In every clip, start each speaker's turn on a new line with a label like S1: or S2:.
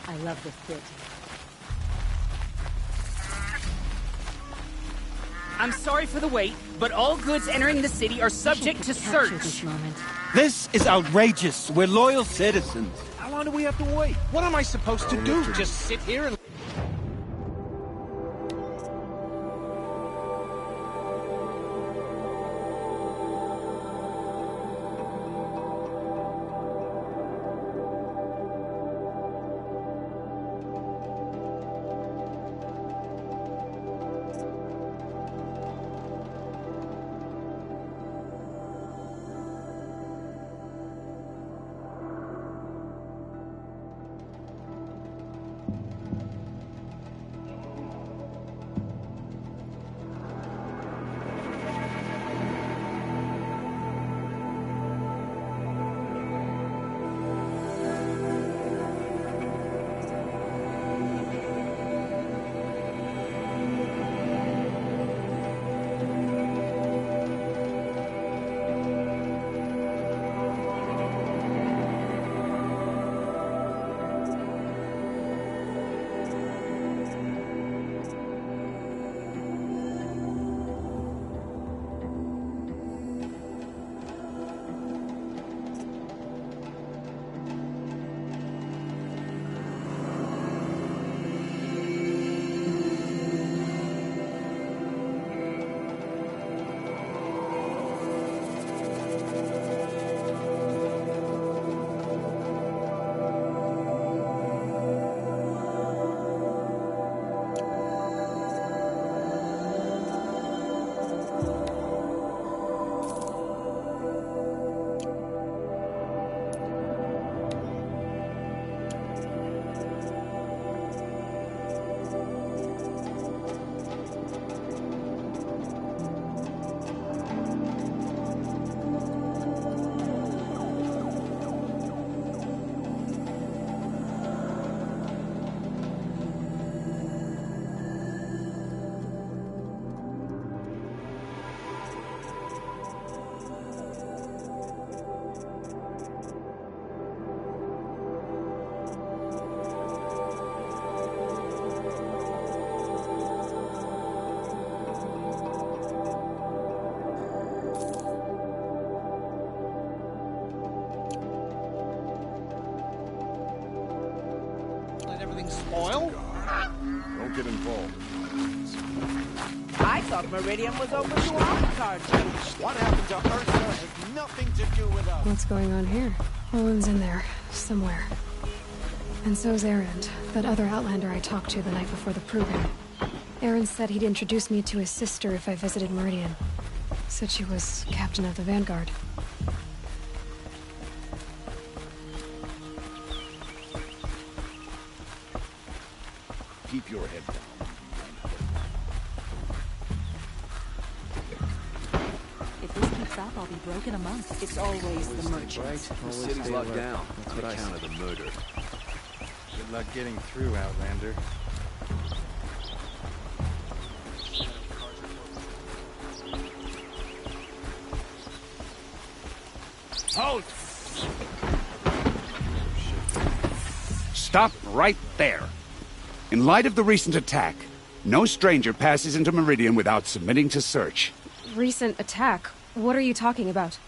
S1: I love this kid.
S2: I'm sorry for the wait, but all goods entering the city are subject to search.
S1: This moment.
S3: This is outrageous. We're loyal citizens.
S4: How long do we have to wait? What am I supposed to do? Just sit here and... Spoil?
S5: Don't get involved.
S6: I thought Meridian was open to all cards.
S4: What happened to Ursa has nothing to do with us.
S7: What's going on here? Owen's in there, somewhere. And so's Erend, that other Outlander I talked to the night before the proving. Erend said he'd introduce me to his sister if I visited Meridian. Said she was captain of the Vanguard.
S5: Keep your head down.
S1: If this keeps up, I'll be broken a month. It's always the merchants.
S8: The city's locked down. That's what I count of the murder.
S9: Good luck getting through, Outlander.
S3: Halt! Stop right there. In light of the recent attack, no stranger passes into Meridian without submitting to search.
S7: Recent attack? What are you talking about?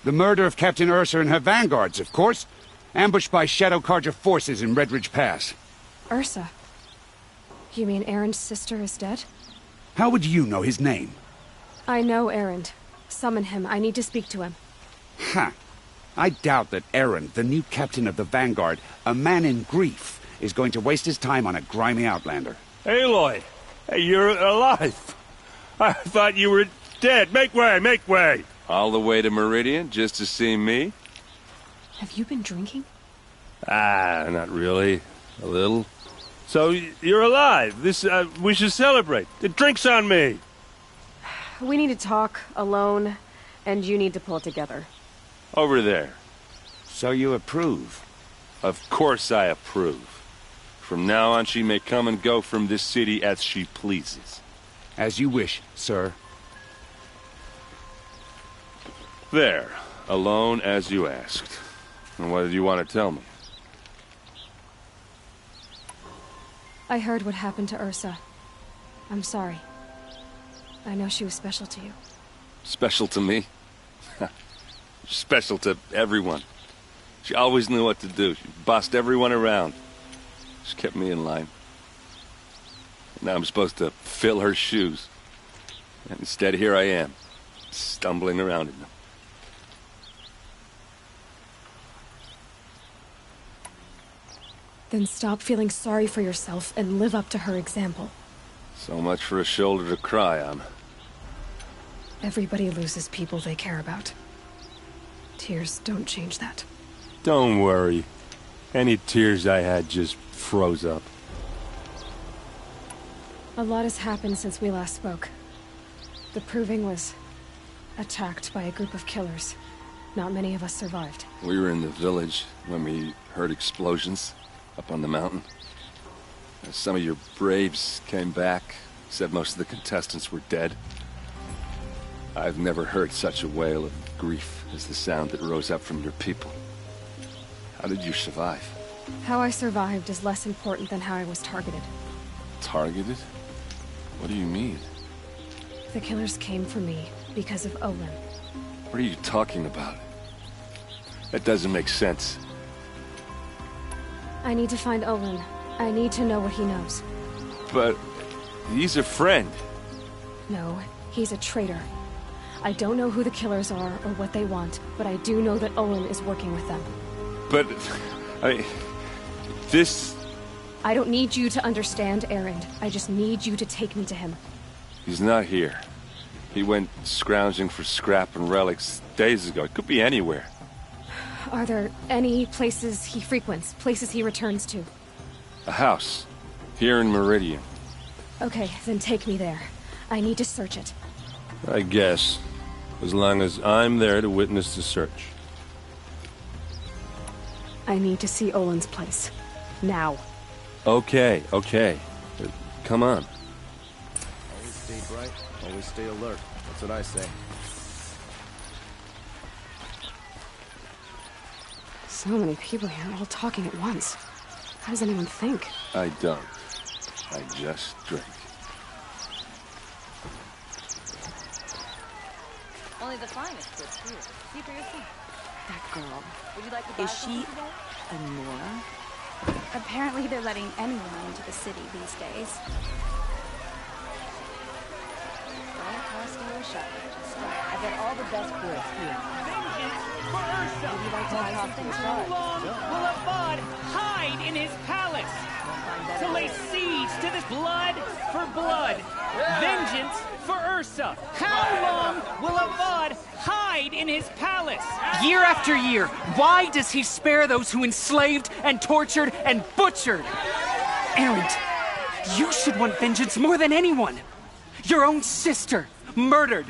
S3: The murder of Captain Ursa and her vanguards, of course. Ambushed by Shadow Carja forces in Redridge Pass.
S7: Ursa? You mean Erend's sister is dead?
S3: How would you know his name?
S7: I know Erend. Summon him. I need to speak to him.
S3: Ha! I doubt that Erend, the new captain of the Vanguard, a man in grief, is going to waste his time on a grimy Outlander.
S10: Aloy! Hey, you're alive! I thought you were dead! Make way! Make way!
S8: All the way to Meridian just to see me?
S7: Have you been drinking?
S10: Ah, not really. A little. So, you're alive. We should celebrate. The drink's on me!
S7: We need to talk, alone, and you need to pull it together.
S8: Over there.
S3: So you approve?
S8: Of course I approve. From now on, she may come and go from this city as she pleases.
S3: As you wish, sir.
S8: There. Alone as you asked. And what did you want to tell me?
S7: I heard what happened to Ursa. I'm sorry. I know she was special to you.
S8: Special to me? Special to everyone. She always knew what to do. She bossed everyone around. She kept me in line. Now I'm supposed to fill her shoes. And instead, here I am, stumbling around in them.
S7: Then stop feeling sorry for yourself and live up to her example.
S8: So much for a shoulder to cry on.
S7: Everybody loses people they care about. Tears don't change that.
S10: Don't worry. Any tears I had just froze up.
S7: A lot has happened since we last spoke. The Proving was attacked by a group of killers. Not many of us survived.
S8: We were in the village when we heard explosions up on the mountain. Some of your braves came back, said most of the contestants were dead. I've never heard such a wail of grief as the sound that rose up from your people. How did you survive?
S7: How I survived is less important than how I was targeted.
S8: Targeted? What do you mean?
S7: The killers came for me because of Olin.
S8: What are you talking about? That doesn't make sense.
S7: I need to find Olin. I need to know what he knows.
S8: But he's a friend.
S7: No, he's a traitor. I don't know who the killers are or what they want, but I do know that Olin is working with them.
S8: But, this...
S7: I don't need you to understand, Erend. I just need you to take me to him.
S8: He's not here. He went scrounging for scrap and relics days ago. It could be anywhere.
S7: Are there any places he frequents, places he returns to?
S8: A house. Here in Meridian.
S7: Okay, then take me there. I need to search it.
S10: I guess. As long as I'm there to witness the search.
S7: I need to see Olin's place. Now.
S10: Okay. Come on.
S5: Always stay bright, always stay alert. That's what I say.
S7: So many people here, all talking at once. How does anyone think?
S8: I don't. I just drink.
S1: Only the finest goods here. See for yourself.
S11: That girl.
S1: Would you like to buy
S11: Is she a Nora? Apparently they're letting anyone into the city these days.
S1: Don't cost you a shot. I bet all the best goods here.
S2: Vengeance for Ursa!
S1: Would you like to buy something?
S2: How long will Avad hide in his palace? To lay siege to this blood for blood. Vengeance for Ursa. How long will Avad hide in his palace? Year after year, why does he spare those who enslaved and tortured and butchered? Erend, you should want vengeance more than anyone. Your own sister, murdered.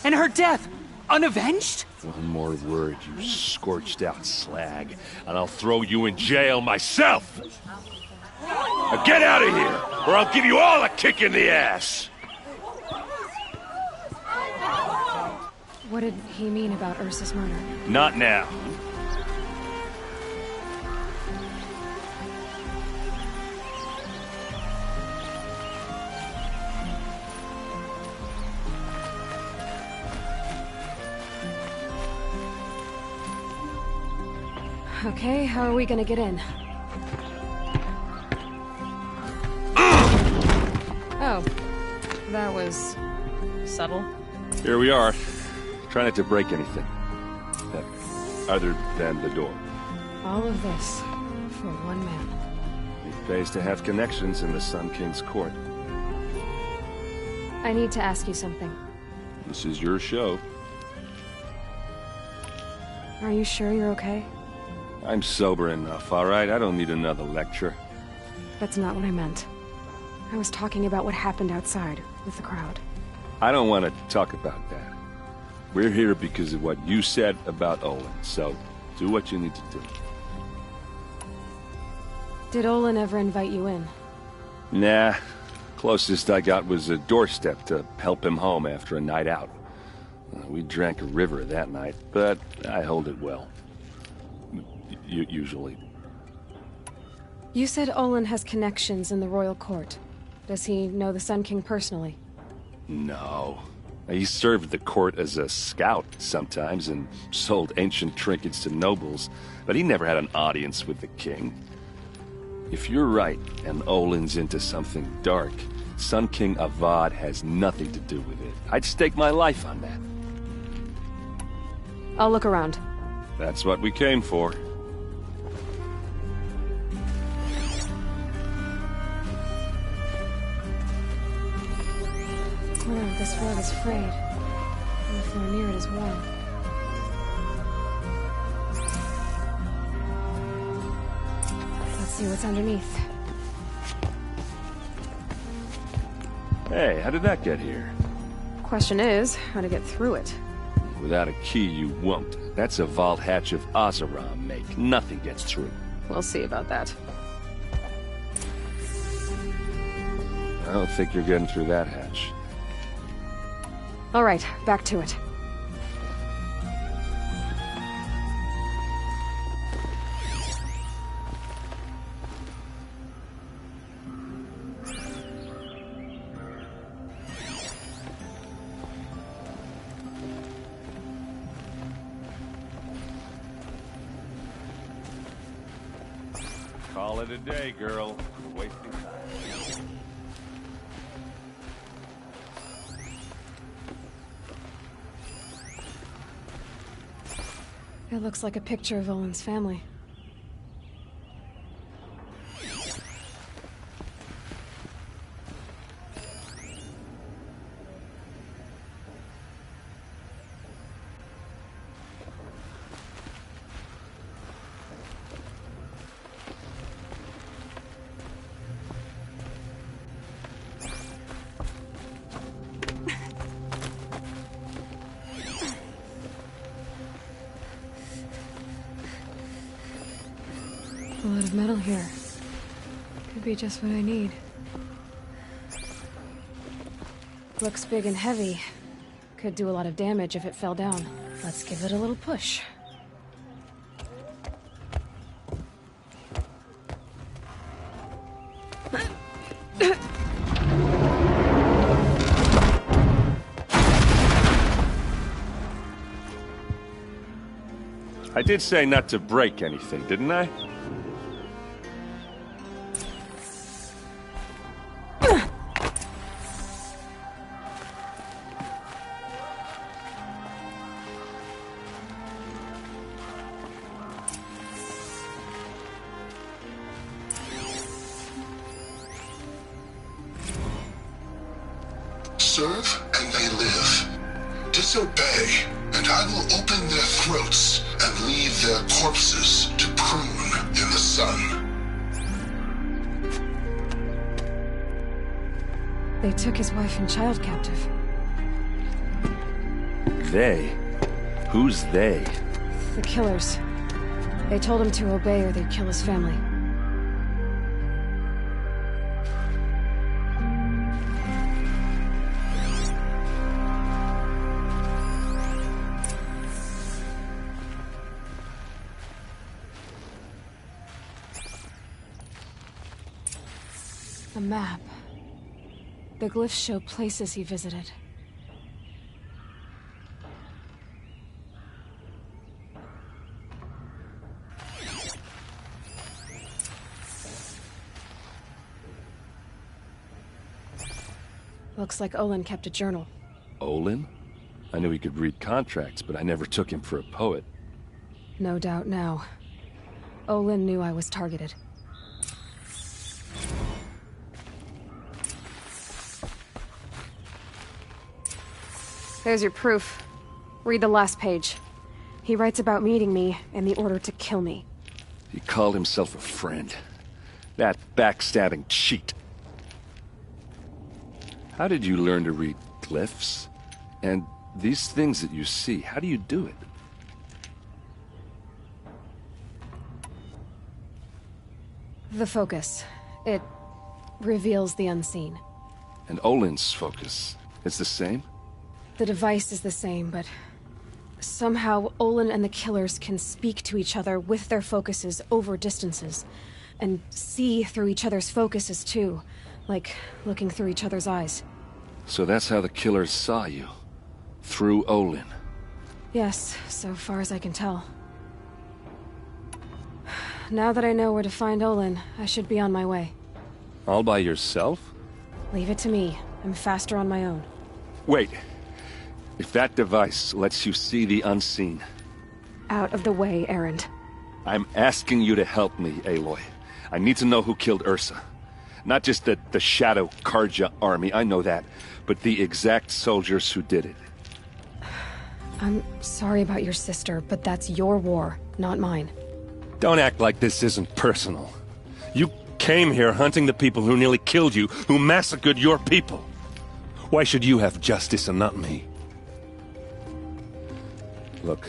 S2: And her death, unavenged?
S8: One more word, you scorched out slag, and I'll throw you in jail myself! Now get out of here, or I'll give you all a kick in the ass!
S7: What did he mean about Ursa's murder?
S8: Not now.
S7: Okay, how are we gonna get in? Oh, that was subtle.
S8: Here we are. Try not to break anything. Other than the door.
S7: All of this for one man.
S8: It pays to have connections in the Sun King's court.
S7: I need to ask you something.
S8: This is your show.
S7: Are you sure you're okay?
S8: I'm sober enough, all right? I don't need another lecture.
S7: That's not what I meant. I was talking about what happened outside with the crowd.
S8: I don't want to talk about that. We're here because of what you said about Olin, so do what you need to do.
S7: Did Olin ever invite you in?
S8: Nah. Closest I got was a doorstep to help him home after a night out. We drank a river that night, but I hold it well. Usually.
S7: You said Olin has connections in the royal court. Does he know the Sun King personally?
S8: No. He served the court as a scout sometimes and sold ancient trinkets to nobles, but he never had an audience with the king. If you're right, and Olin's into something dark, Sun King Avad has nothing to do with it. I'd stake my life on that.
S7: I'll look around.
S8: That's what we came for.
S7: This rug is frayed, and the floor near it is warm. Let's see what's underneath.
S8: Hey, how did that get here?
S7: Question is, how to get through it.
S8: Without a key, you won't. That's a vault hatch of Oseram make. Nothing gets through.
S7: We'll see about that.
S8: I don't think you're getting through that hatch.
S7: All right, back to it.
S8: Call it a day, girl. Wasting time.
S7: It looks like a picture of Olin's family. A lot of metal here. Could be just what I need. Looks big and heavy. Could do a lot of damage if it fell down. Let's give it a little push.
S8: I did say not to break anything, didn't I?
S12: Serve and they live. Disobey, and I will open their throats and leave their corpses to prune in the sun.
S7: They took his wife and child captive.
S8: They? Who's they?
S7: The killers. They told him to obey or they'd kill his family. A map. The glyphs show places he visited. Looks like Olin kept a journal.
S8: Olin? I knew he could read contracts, but I never took him for a poet.
S7: No doubt now. Olin knew I was targeted. There's your proof. Read the last page. He writes about meeting me and the order to kill me.
S8: He called himself a friend. That backstabbing cheat. How did you learn to read glyphs? And these things that you see, how do you do it?
S7: The focus. It reveals the unseen.
S8: And Olin's focus is the same?
S7: The device is the same, but somehow Olin and the killers can speak to each other with their focuses over distances. And see through each other's focuses, too. Like, looking through each other's eyes.
S8: So that's how the killers saw you. Through Olin.
S7: Yes, so far as I can tell. Now that I know where to find Olin, I should be on my way.
S8: All by yourself?
S7: Leave it to me. I'm faster on my own.
S8: Wait. If that device lets you see the unseen...
S7: Out of the way, Erend.
S8: I'm asking you to help me, Aloy. I need to know who killed Ursa. Not just the Shadow Karja army, I know that, but the exact soldiers who did it.
S7: I'm sorry about your sister, but that's your war, not mine.
S8: Don't act like this isn't personal. You came here hunting the people who nearly killed you, who massacred your people. Why should you have justice and not me? Look,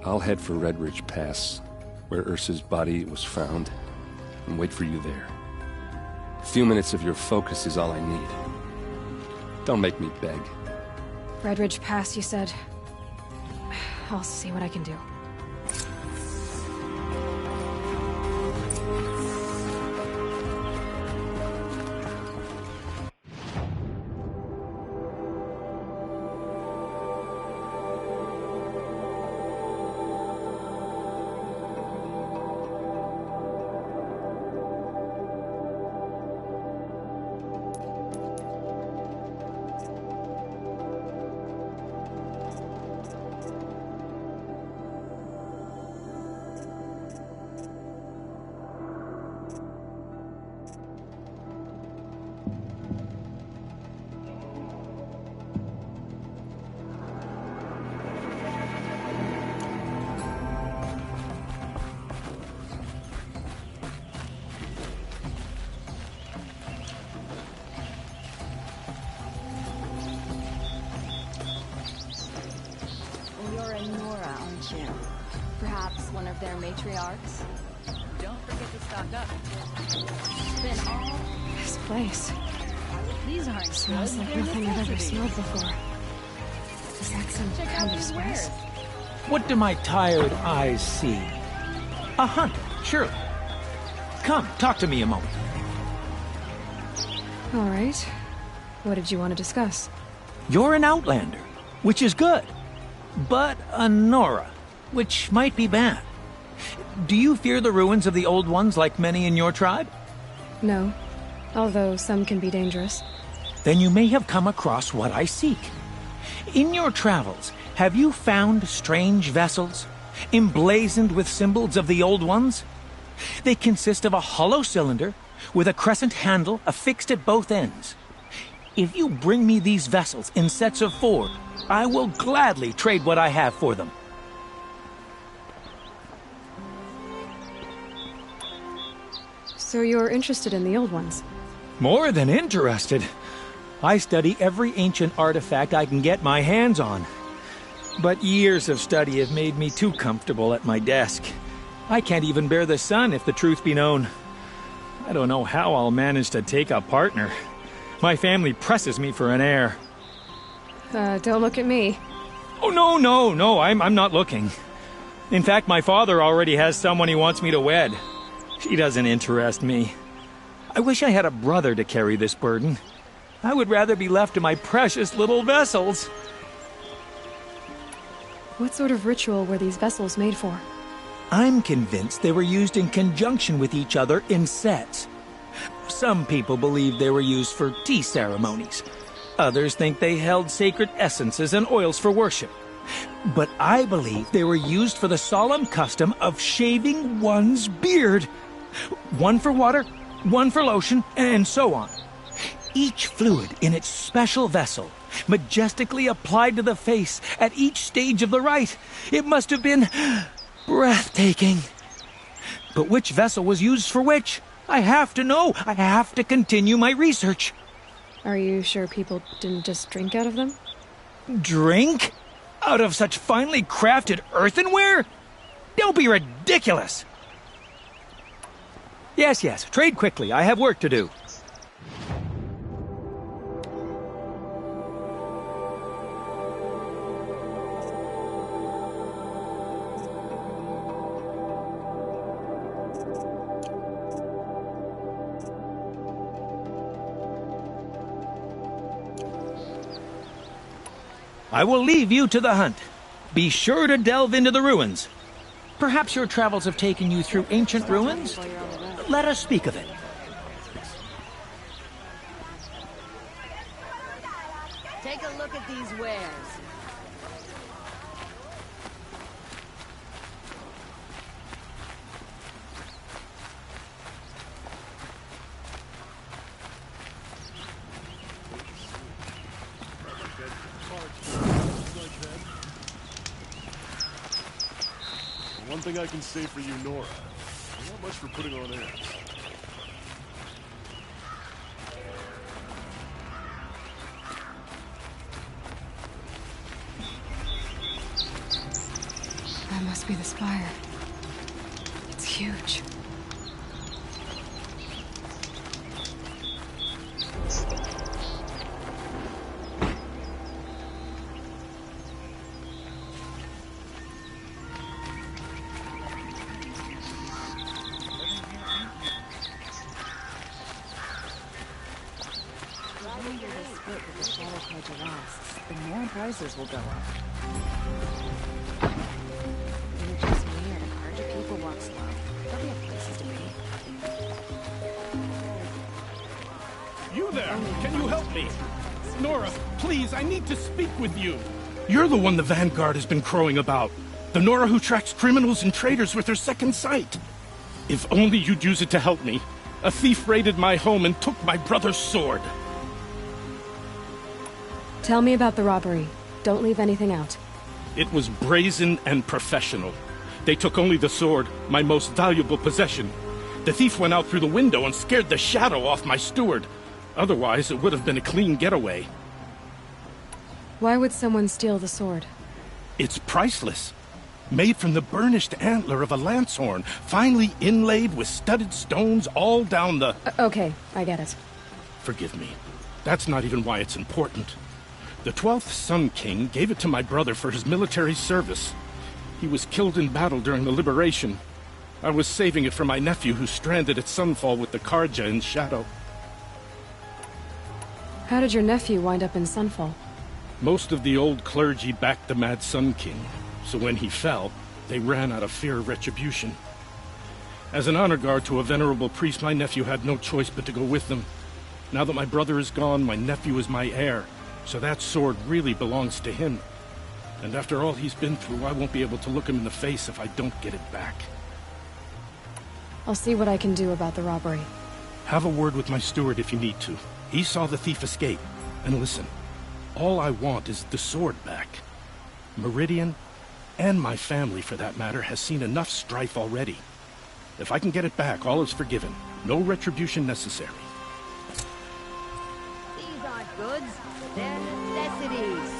S8: I'll head for Red Ridge Pass, where Ursa's body was found, and wait for you there. A few minutes of your focus is all I need. Don't make me beg.
S7: Red Ridge Pass, you said? I'll see what I can do.
S1: You're a Nora, aren't you? Perhaps one of their matriarchs? Don't forget to stock up. Then all...
S7: This place.
S1: These aren't
S7: Smells
S1: good.
S7: like
S1: They're
S7: nothing I've ever
S1: necessities.
S7: smelled before. Is that some
S1: Check out
S7: kind of
S1: these
S7: spice?
S1: wares.
S4: What do my tired eyes see? A hunter, surely. Come, talk to me a moment.
S7: All right. What did you want to discuss?
S4: You're an outlander, which is good. But a Nora, which might be bad. Do you fear the ruins of the Old Ones like many in your tribe?
S7: No. Although some can be dangerous.
S4: Then you may have come across what I seek. In your travels, have you found strange vessels, emblazoned with symbols of the Old Ones? They consist of a hollow cylinder with a crescent handle affixed at both ends. If you bring me these vessels in sets of 4, I will gladly trade what I have for them.
S7: So you're interested in the old ones?
S4: More than interested. I study every ancient artifact I can get my hands on. But years of study have made me too comfortable at my desk. I can't even bear the sun, if the truth be known. I don't know how I'll manage to take a partner. My family presses me for an heir.
S7: Don't look at me.
S4: Oh, no, I'm not looking. In fact, my father already has someone he wants me to wed. She doesn't interest me. I wish I had a brother to carry this burden. I would rather be left to my precious little vessels.
S7: What sort of ritual were these vessels made for?
S4: I'm convinced they were used in conjunction with each other in sets. Some people believe they were used for tea ceremonies. Others think they held sacred essences and oils for worship. But I believe they were used for the solemn custom of shaving one's beard. One for water, one for lotion, and so on. Each fluid in its special vessel, majestically applied to the face at each stage of the rite. It must have been breathtaking. But which vessel was used for which? I have to know. I have to continue my research.
S7: Are you sure people didn't just drink out of them?
S4: Drink? Out of such finely crafted earthenware? Don't be ridiculous! Yes, trade quickly. I have work to do. I will leave you to the hunt. Be sure to delve into the ruins. Perhaps your travels have taken you through ancient ruins? Let us speak of it.
S6: Take a look at these wares.
S13: One thing I can say for you, Nora. Not much for putting on airs.
S7: That must be the spire. It's huge.
S1: The more prices will go up. It's just weird. A herd of people walk slow. They'll have places to be.
S14: You there! Can you help me? Nora, please, I need to speak with you. You're the one the Vanguard has been crowing about. The Nora who tracks criminals and traitors with her second sight. If only you'd use it to help me. A thief raided my home and took my brother's sword.
S7: Tell me about the robbery. Don't leave anything out.
S14: It was brazen and professional. They took only the sword, my most valuable possession. The thief went out through the window and scared the shadow off my steward. Otherwise, it would have been a clean getaway.
S7: Why would someone steal the sword?
S14: It's priceless. Made from the burnished antler of a lancehorn, finely inlaid with studded stones all down the...
S7: Okay, I get it.
S14: Forgive me. That's not even why it's important. The 12th Sun King gave it to my brother for his military service. He was killed in battle during the liberation. I was saving it for my nephew who's stranded at Sunfall with the Karja in Shadow.
S7: How did your nephew wind up in Sunfall?
S14: Most of the old clergy backed the Mad Sun King, so when he fell, they ran out of fear of retribution. As an honor guard to a venerable priest, my nephew had no choice but to go with them. Now that my brother is gone, my nephew is my heir. So that sword really belongs to him. And after all he's been through, I won't be able to look him in the face if I don't get it back.
S7: I'll see what I can do about the robbery.
S14: Have a word with my steward if you need to. He saw the thief escape. And listen, all I want is the sword back. Meridian, and my family for that matter, has seen enough strife already. If I can get it back, all is forgiven. No retribution necessary.
S6: These aren't goods. They're necessities.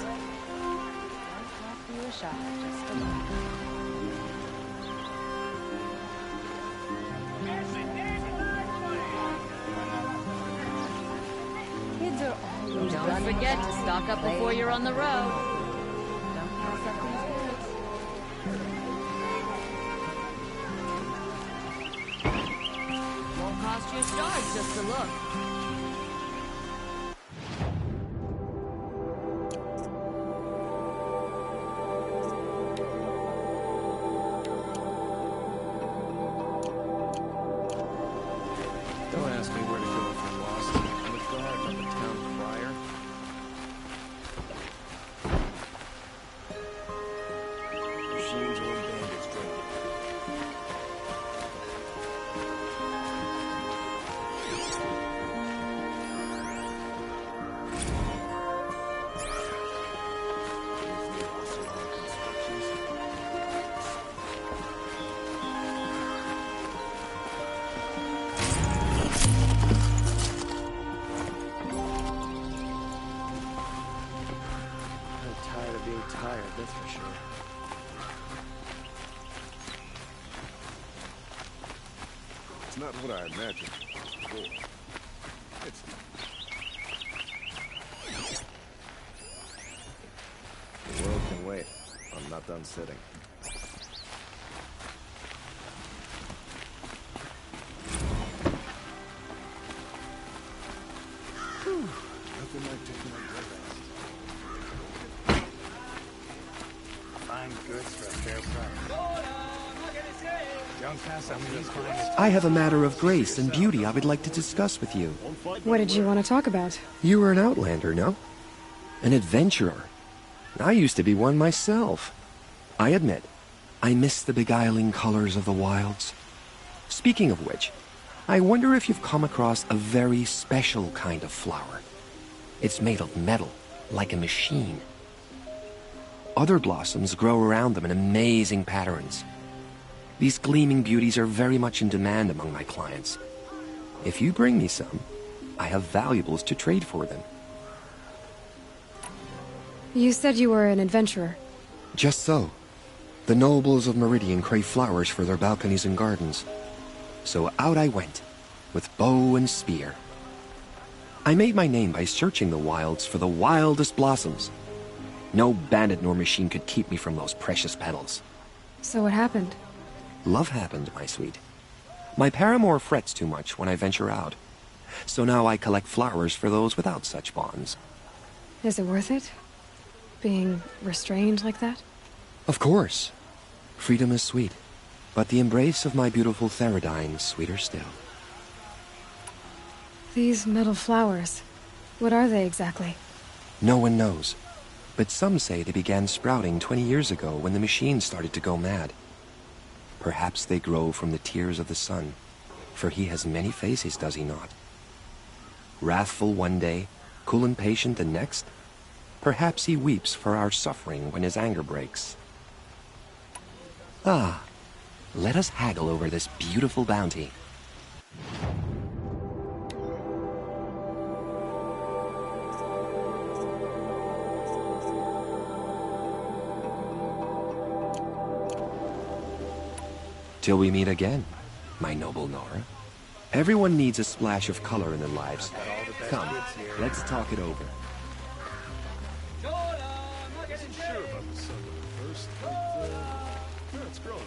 S1: Cost you a shot, just a look. Kids are always
S6: Don't forget to stock up before you're on the road.
S1: Don't pass up these goods.
S6: Won't cost you a stars just to look.
S5: Don't ask me where to go if I'm lost. I'm a guard, not the town crier. Machines or bandits drinking. Tired, that's for sure.
S13: It's not what I imagined. Cool. It's...
S5: The world can wait. I'm not done sitting. Whew. Nothing like taking a good rest.
S9: fair price. Don't pass up these fine.
S15: I have a matter of grace and beauty I would like to discuss with you.
S7: What did you want to talk about?
S15: You were an outlander, no? An adventurer. I used to be one myself. I admit, I miss the beguiling colors of the wilds. Speaking of which, I wonder if you've come across a very special kind of flower. It's made of metal, like a machine. Other blossoms grow around them in amazing patterns. These gleaming beauties are very much in demand among my clients. If you bring me some, I have valuables to trade for them.
S7: You said you were an adventurer.
S15: Just so. The nobles of Meridian crave flowers for their balconies and gardens. So out I went, with bow and spear. I made my name by searching the wilds for the wildest blossoms. No bandit nor machine could keep me from those precious petals.
S7: So what happened?
S15: Love happened, my sweet. My paramour frets too much when I venture out. So now I collect flowers for those without such bonds.
S7: Is it worth it? Being restrained like that?
S15: Of course. Freedom is sweet. But the embrace of my beautiful Theridine sweeter still.
S7: These metal flowers, what are they exactly?
S15: No one knows. But some say they began sprouting 20 years ago when the machine started to go mad. Perhaps they grow from the tears of the sun, for he has many faces, does he not? Wrathful one day, cool and patient the next. Perhaps he weeps for our suffering when his anger breaks. Ah, let us haggle over this beautiful bounty. Till we meet again, my noble Nora. Everyone needs a splash of color in their lives. Come, let's talk it over.
S13: I wasn't sure about the sun at first, but yeah, it's grown up.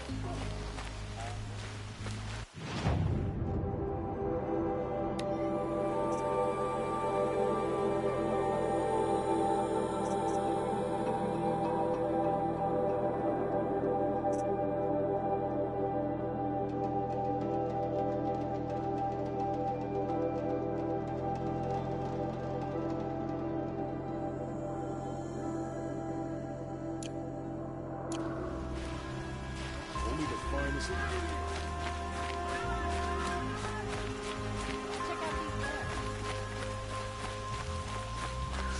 S13: Only the finest.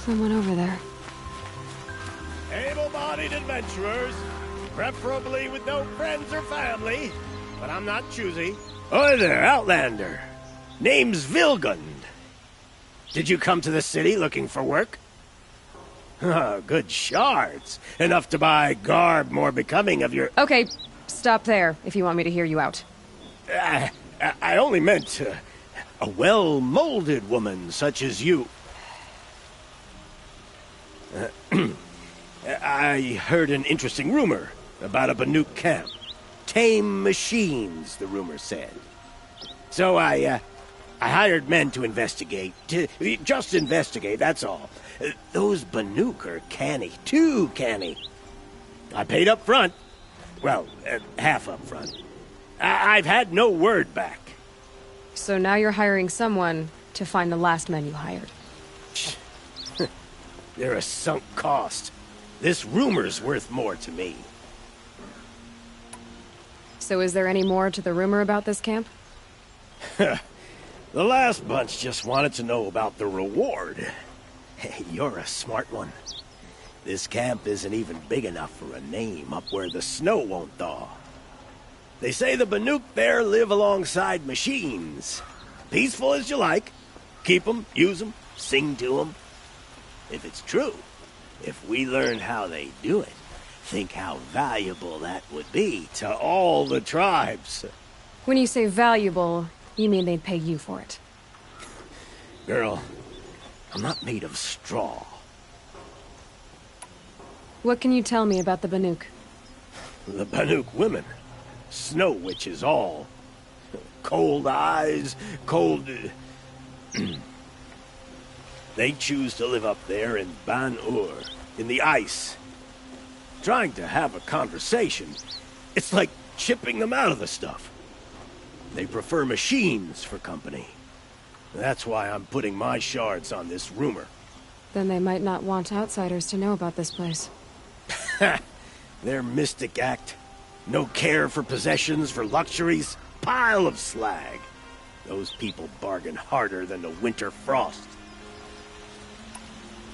S7: Someone over there.
S16: Able-bodied adventurers, preferably with no friends or family, but I'm not choosy. Oi there, Outlander. Name's Vilgund. Did you come to the city looking for work? Oh, good shards. Enough to buy garb more becoming of your...
S17: Okay, stop there, if you want me to hear you out.
S16: I only meant a well-molded woman such as you. I heard an interesting rumor about a Banuk camp. Tame machines, the rumor said. So I hired men to investigate. Just investigate, that's all. Those Banuk are canny, too canny. I paid up front. Well, half up front. I've had no word back.
S17: So now you're hiring someone to find the last men you hired.
S16: They're a sunk cost. This rumor's worth more to me.
S17: So is there any more to the rumor about this camp?
S16: The last bunch just wanted to know about the reward. Hey, you're a smart one. This camp isn't even big enough for a name up where the snow won't thaw. They say the Banuk there live alongside machines. Peaceful as you like. Keep them, use them, sing to them. If it's true, if we learned how they do it, think how valuable that would be to all the tribes.
S17: When you say valuable, you mean they'd pay you for it.
S16: Girl, I'm not made of straw.
S17: What can you tell me about the Banuk?
S16: The Banuk women. Snow witches all. Cold eyes, cold... They choose to live up there in Ban-Ur, in the ice. Trying to have a conversation, it's like chipping them out of the stuff. They prefer machines for company. That's why I'm putting my shards on this rumor.
S7: Then they might not want outsiders to know about this place.
S16: Their mystic act. No care for possessions, for luxuries. Pile of slag. Those people bargain harder than the winter frost.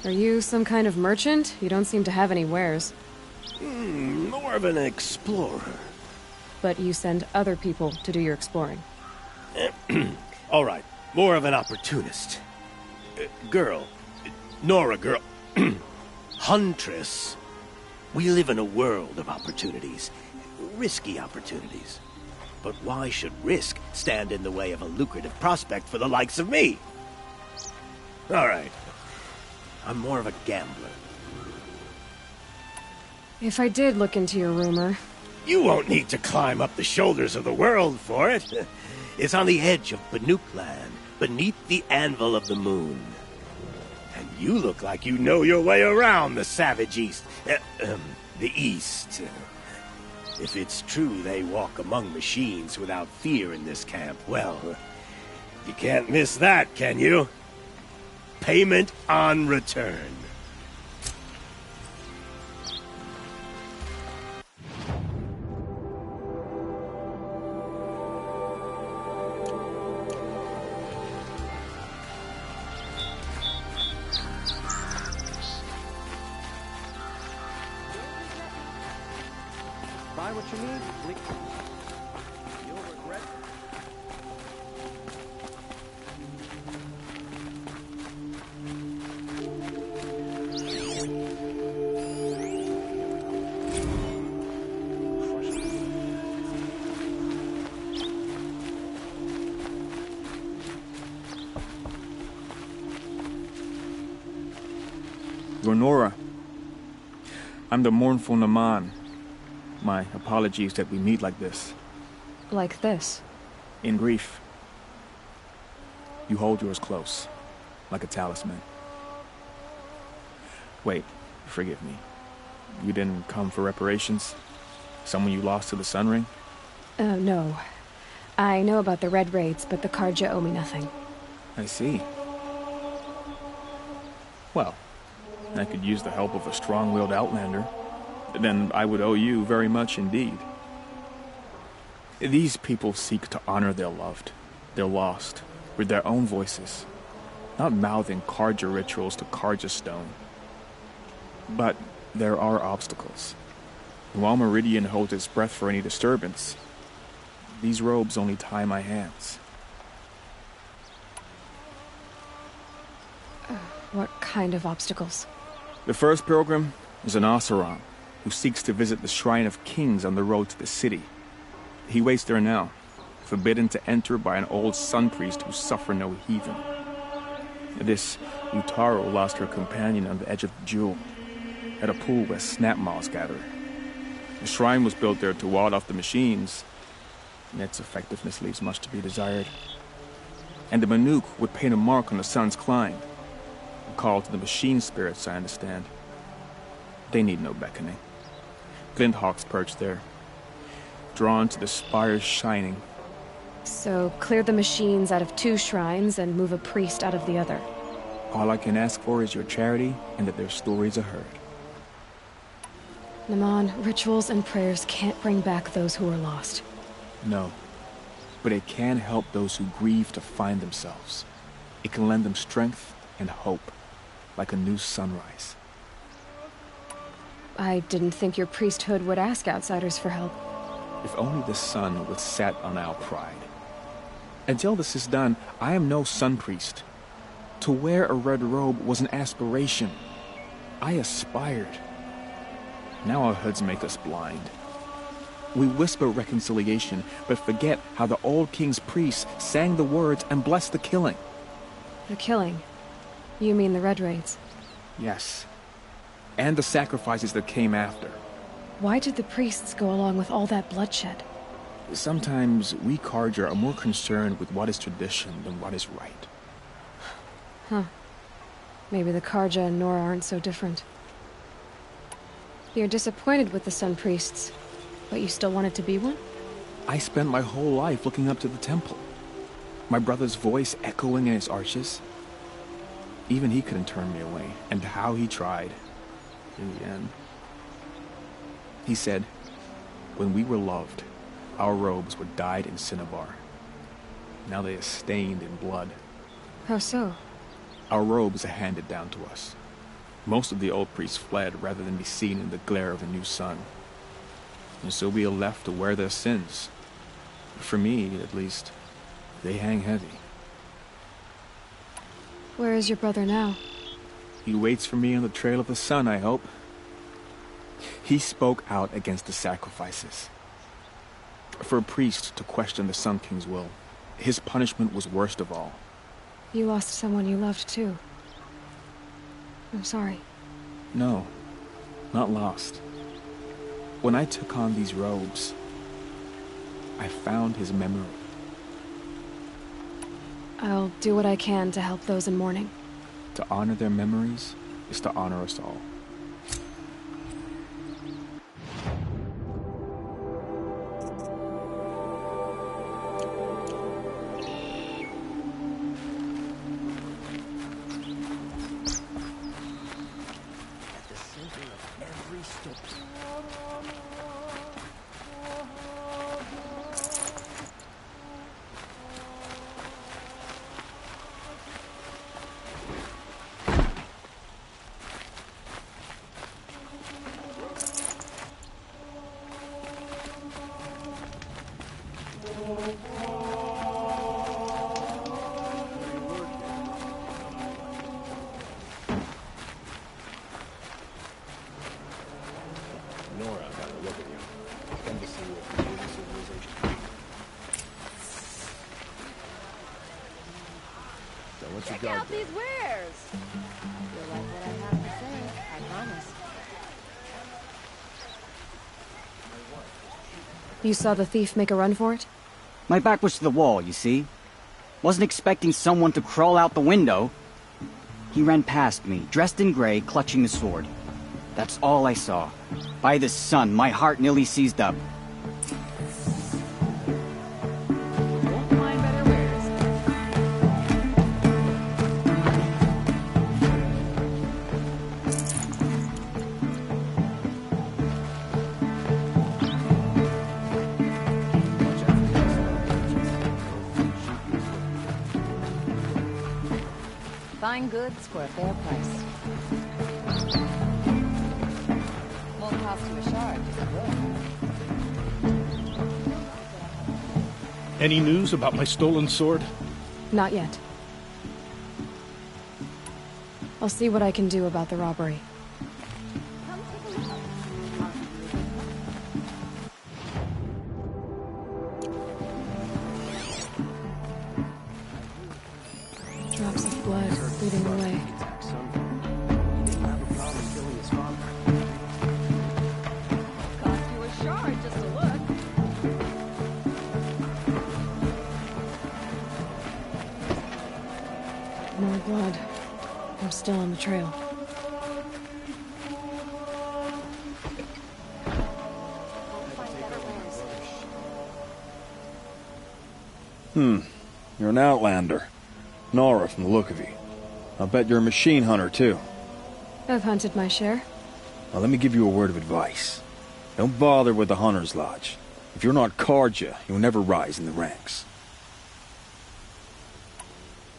S7: Are you some kind of merchant? You don't seem to have any wares.
S16: More of an explorer.
S7: But you send other people to do your exploring.
S16: All right, more of an opportunist. Girl. Nora girl. Huntress. We live in a world of opportunities. Risky opportunities. But why should risk stand in the way of a lucrative prospect for the likes of me? All right. I'm more of a gambler.
S7: If I did look into your rumor...
S16: You won't need to climb up the shoulders of the world for it. It's on the edge of Banuk land, beneath the anvil of the moon. And you look like you know your way around the savage east. The east. If it's true they walk among machines without fear in this camp, well, you can't miss that, can you? Payment on return.
S5: Buy what you need, please. You'll regret
S18: You're Nora. I'm the mournful Naman. My apologies that we meet like this.
S7: Like this?
S18: In grief. You hold yours close, like a talisman. Wait, forgive me. You didn't come for reparations? Someone you lost to the Sun Ring?
S7: No. I know about the Red Raids, but the Karja owe me nothing.
S18: I see. Well, I could use the help of a strong-willed outlander. Then I would owe you very much indeed. These people seek to honor their loved, their lost, with their own voices, not mouthing Karja rituals to Karja stone. But there are obstacles. And while Meridian holds its breath for any disturbance, these robes only tie my hands.
S7: What kind of obstacles?
S18: The first pilgrim is an Oseram, who seeks to visit the Shrine of Kings on the road to the city. He waits there now, forbidden to enter by an old sun priest who suffer no heathen. This Utaro lost her companion on the edge of the jewel, at a pool where snap moths gather. The shrine was built there to ward off the machines, and its effectiveness leaves much to be desired. And the Banuk would paint a mark on the sun's climb, a call to the machine spirits, I understand. They need no beckoning. Glinthawks perch there, drawn to the spires shining.
S7: So, clear the machines out of 2 shrines and move a priest out of the other.
S18: All I can ask for is your charity and that their stories are heard.
S7: Naman, rituals and prayers can't bring back those who are lost.
S18: No, but it can help those who grieve to find themselves. It can lend them strength and hope, like a new sunrise.
S7: I didn't think your priesthood would ask outsiders for help.
S18: If only the sun would set on our pride. Until this is done, I am no sun priest. To wear a red robe was an aspiration. I aspired. Now our hoods make us blind. We whisper reconciliation, but forget how the old king's priests sang the words and blessed the killing.
S7: The killing? You mean the Red Raids?
S18: Yes. And the sacrifices that came after.
S7: Why did the priests go along with all that bloodshed?
S18: Sometimes we Karja are more concerned with what is tradition than what is right.
S7: Huh. Maybe the Karja and Nora aren't so different. You're disappointed with the Sun Priests, but you still wanted to be one?
S18: I spent my whole life looking up to the temple. My brother's voice echoing in its arches. Even he couldn't turn me away, and how he tried. In the end. He said, when we were loved, our robes were dyed in cinnabar. Now they are stained in blood.
S7: How so?
S18: Our robes are handed down to us. Most of the old priests fled rather than be seen in the glare of a new sun. And so we are left to wear their sins. For me, at least, they hang heavy.
S7: Where is your brother now?
S18: He waits for me on the trail of the sun, I hope. He spoke out against the sacrifices. For a priest to question the Sun King's will, his punishment was worst of all.
S7: You lost someone you loved, too. I'm sorry.
S18: No, not lost. When I took on these robes, I found his memory.
S7: I'll do what I can to help those in mourning.
S18: To honor their memories is to honor us all.
S6: Check out these wares! You'll like what I have to say, I promise.
S7: You saw the thief make a run for it?
S19: My back was to the wall, you see. Wasn't expecting someone to crawl out the window. He ran past me, dressed in gray, clutching the sword. That's all I saw. By the sun, my heart nearly seized up.
S6: Fine goods for a fair price. Won't cost you a shard, just a rope.
S14: Any news about my stolen sword?
S7: Not yet. I'll see what I can do about the robbery. Drops of blood leading away.
S6: Cost you a shard just to look.
S7: More blood. I'm still on the trail.
S20: You're an outlander. Nora from the look of you. I'll bet you're a machine hunter, too.
S7: I've hunted my share.
S20: Now, let me give you a word of advice. Don't bother with the Hunter's Lodge. If you're not Karja, you'll never rise in the ranks.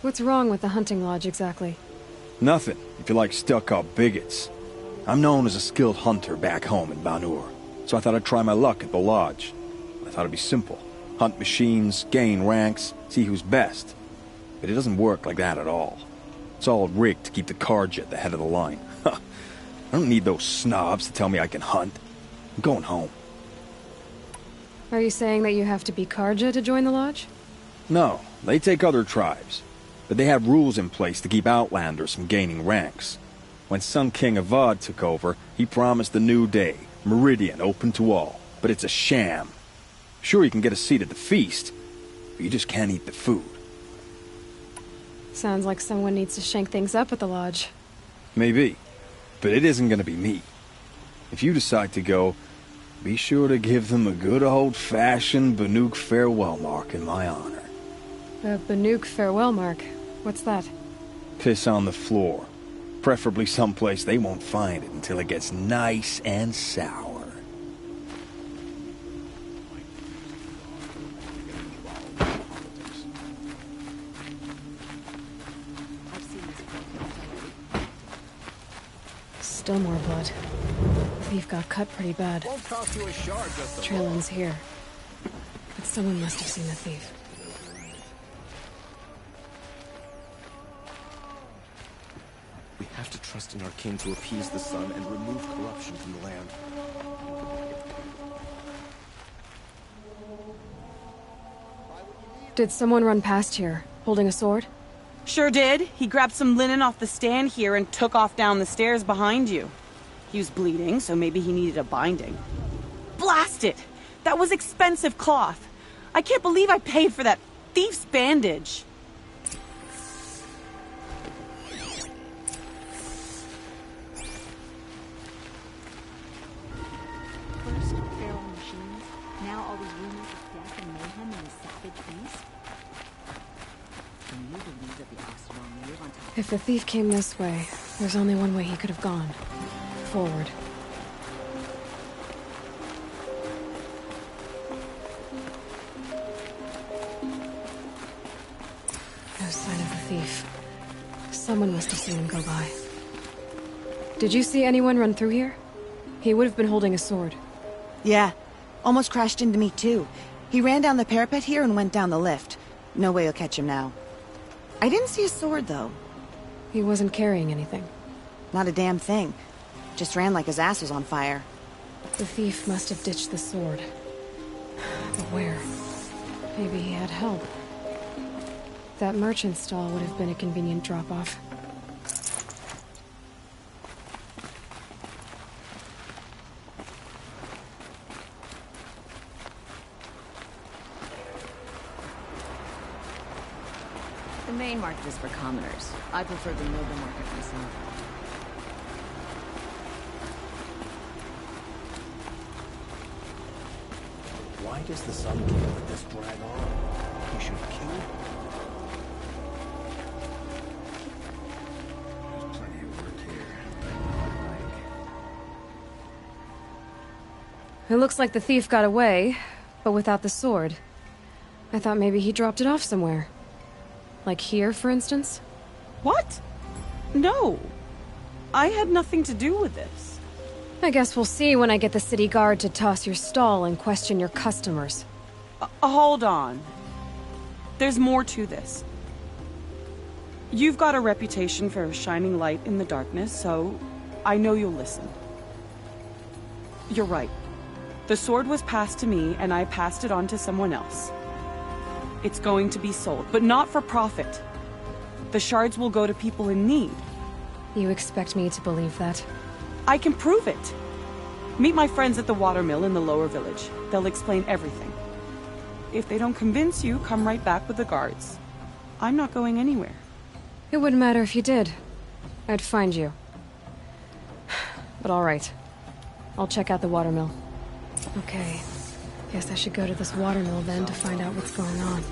S7: What's wrong with the hunting lodge, exactly?
S20: Nothing, if you like stuck-up bigots. I'm known as a skilled hunter back home in Banur, so I thought I'd try my luck at the lodge. I thought it'd be simple. Hunt machines, gain ranks, see who's best. But it doesn't work like that at all. It's all rigged to keep the Karja at the head of the line. I don't need those snobs to tell me I can hunt. I'm going home.
S7: Are you saying that you have to be Karja to join the lodge?
S20: No, they take other tribes. But they have rules in place to keep outlanders from gaining ranks. When Sun King Avad took over, he promised a new day, Meridian open to all. But it's a sham. Sure, you can get a seat at the feast, but you just can't eat the food.
S7: Sounds like someone needs to shank things up at the lodge.
S20: Maybe, but it isn't gonna be me. If you decide to go, be sure to give them a good old-fashioned Banuk farewell mark in my honor.
S7: A Banuk farewell mark? What's that?
S20: Piss on the floor. Preferably someplace they won't find it until it gets nice and sour.
S7: Still more blood. The thief got cut pretty bad.
S16: Won't cost you a shard just
S7: Trail ends here. But someone must have seen the thief.
S5: We have to trust in our king to appease the sun and remove corruption from the land.
S7: Did someone run past here, holding a sword?
S21: Sure did. He grabbed some linen off the stand here and took off down the stairs behind you. He was bleeding, so maybe he needed a binding. Blast it! That was expensive cloth. I can't believe I paid for that thief's bandage.
S1: First feral machines, now all these rumors of death and mayhem in the savage beast. Can you believe that the Oseram live on top?
S7: If the thief came this way, there's only one way he could have gone. Forward. No sign of the thief. Someone must have seen him go by. Did you see anyone run through here? He would have been holding a sword.
S22: Yeah. Almost crashed into me, too. He ran down the parapet here and went down the lift. No way you'll catch him now. I didn't see a sword, though.
S7: He wasn't carrying anything.
S22: Not a damn thing. Just ran like his ass was on fire.
S7: The thief must have ditched the sword. But where? Maybe he had help. That merchant stall would have been a convenient drop-off.
S1: The main market is for commoners. I prefer the noble market myself.
S16: Why does the Sun King let this drag on? He should have killed.
S5: There's plenty of work here.
S7: It looks like the thief got away, but without the sword. I thought maybe he dropped it off somewhere. Like here, for instance?
S21: What? No. I had nothing to do with this.
S7: I guess we'll see when I get the city guard to toss your stall and question your customers.
S21: Hold on. There's more to this. You've got a reputation for shining light in the darkness, so I know you'll listen. You're right. The sword was passed to me, and I passed it on to someone else. It's going to be sold, but not for profit. The shards will go to people in need.
S7: You expect me to believe that?
S21: I can prove it. Meet my friends at the watermill in the lower village. They'll explain everything. If they don't convince you, come right back with the guards. I'm not going anywhere.
S7: It wouldn't matter if you did. I'd find you. But all right. I'll check out the watermill. Okay. Guess I should go to this watermill then to find out what's going on.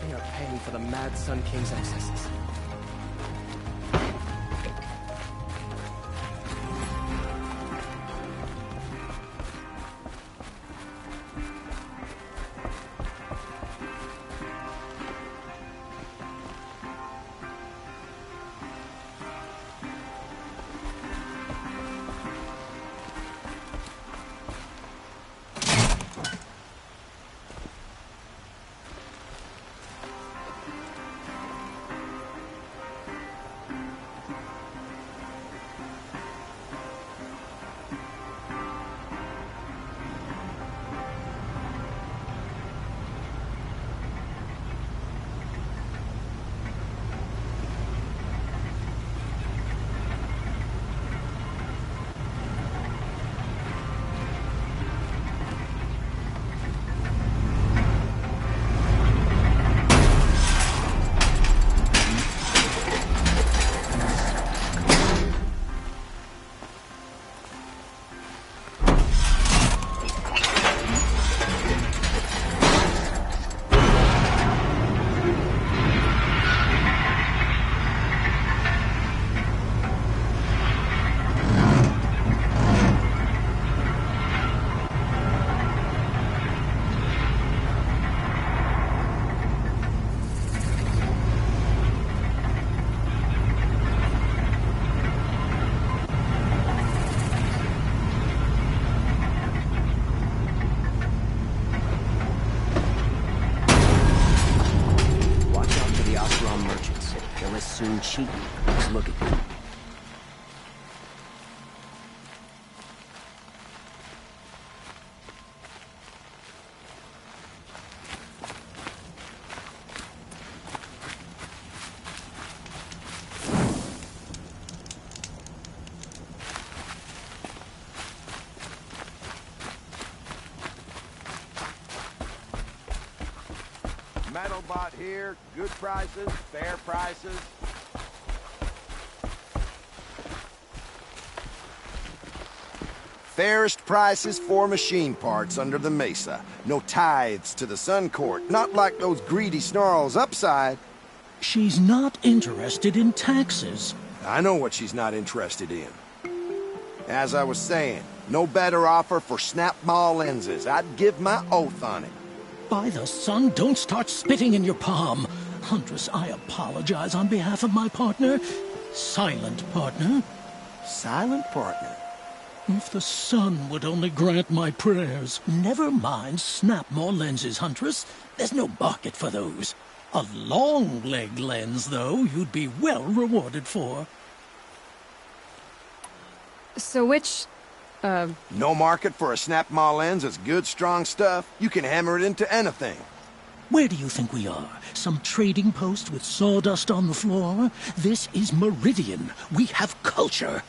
S5: They are paying for the Mad Sun King's excesses.
S3: soon cheat. Just look at them.
S10: Metal bot here, good prices, fair prices. Fairest prices for machine parts under the mesa. No tithes to the Sun Court, not like those greedy snarls upside.
S4: She's not interested in taxes.
S10: I know what she's not interested in. As I was saying, no better offer for snap-maw lenses. I'd give my oath on it.
S4: By the sun, don't start spitting in your palm. Huntress, I apologize on behalf of my partner. Silent partner.
S10: Silent partner?
S4: If the sun would only grant my prayers. Never mind snap-maw lenses, Huntress. There's no market for those. A long-leg lens, though, you'd be well rewarded for.
S7: So which...
S10: No market for a snap-maw lens is good, strong stuff. You can hammer it into anything.
S4: Where do you think we are? Some trading post with sawdust on the floor? This is Meridian. We have culture.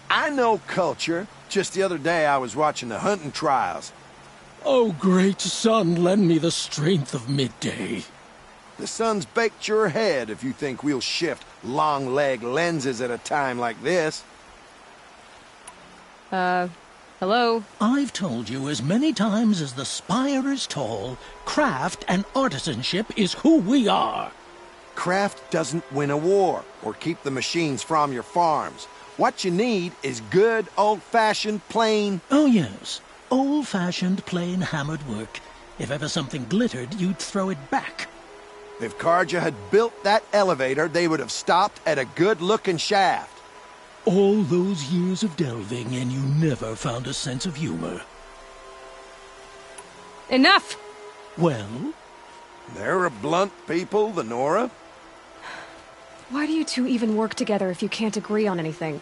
S10: I know culture. Just the other day I was watching the hunting trials.
S4: Oh, great sun, lend me the strength of midday.
S10: The sun's baked your head if you think we'll shift long-leg lenses at a time like this.
S17: Hello?
S4: I've told you as many times as the spire is tall, craft and artisanship is who we are.
S10: Craft doesn't win a war or keep the machines from your farms. What you need is good, old-fashioned, plain...
S4: Oh, yes. Old-fashioned, plain hammered work. If ever something glittered, you'd throw it back.
S10: If Karja had built that elevator, they would have stopped at a good-looking shaft.
S4: All those years of delving, and you never found a sense of humor.
S17: Enough!
S4: Well?
S10: They're a blunt people, the Nora.
S7: Why do you two even work together if you can't agree on anything?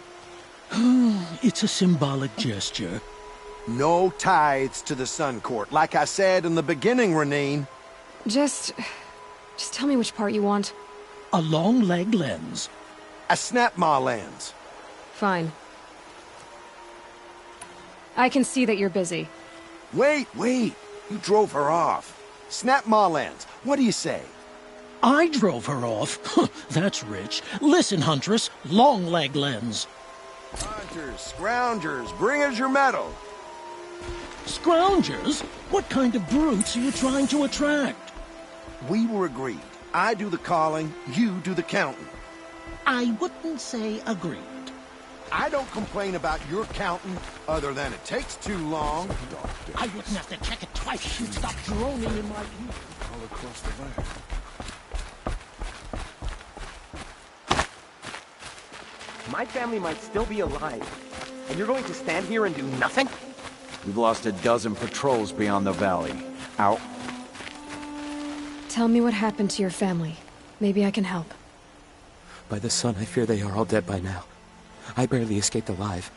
S4: It's a symbolic gesture.
S10: No tithes to the Sun Court, like I said in the beginning, Renine.
S7: Just tell me which part you want.
S4: A long-leg lens.
S10: A snap-maw lens.
S7: Fine. I can see that you're busy.
S10: Wait. You drove her off. Snap-maw lens. What do you say?
S4: I drove her off? That's rich. Listen, Huntress. Long-leg lens.
S10: Hunters, scroungers, bring us your metal.
S4: Scroungers? What kind of brutes are you trying to attract?
S10: We were agreed. I do the calling, you do the counting.
S4: I wouldn't say agreed.
S10: I don't complain about your counting, other than it takes too long.
S4: I wouldn't have to check it twice. You'd stop droning in my ear.
S5: All across the land.
S3: My family might still be alive, and you're going to stand here and do nothing?
S23: We've lost a dozen patrols beyond the valley. Out.
S7: Tell me what happened to your family. Maybe I can help.
S24: By the sun, I fear they are all dead by now. I barely escaped alive.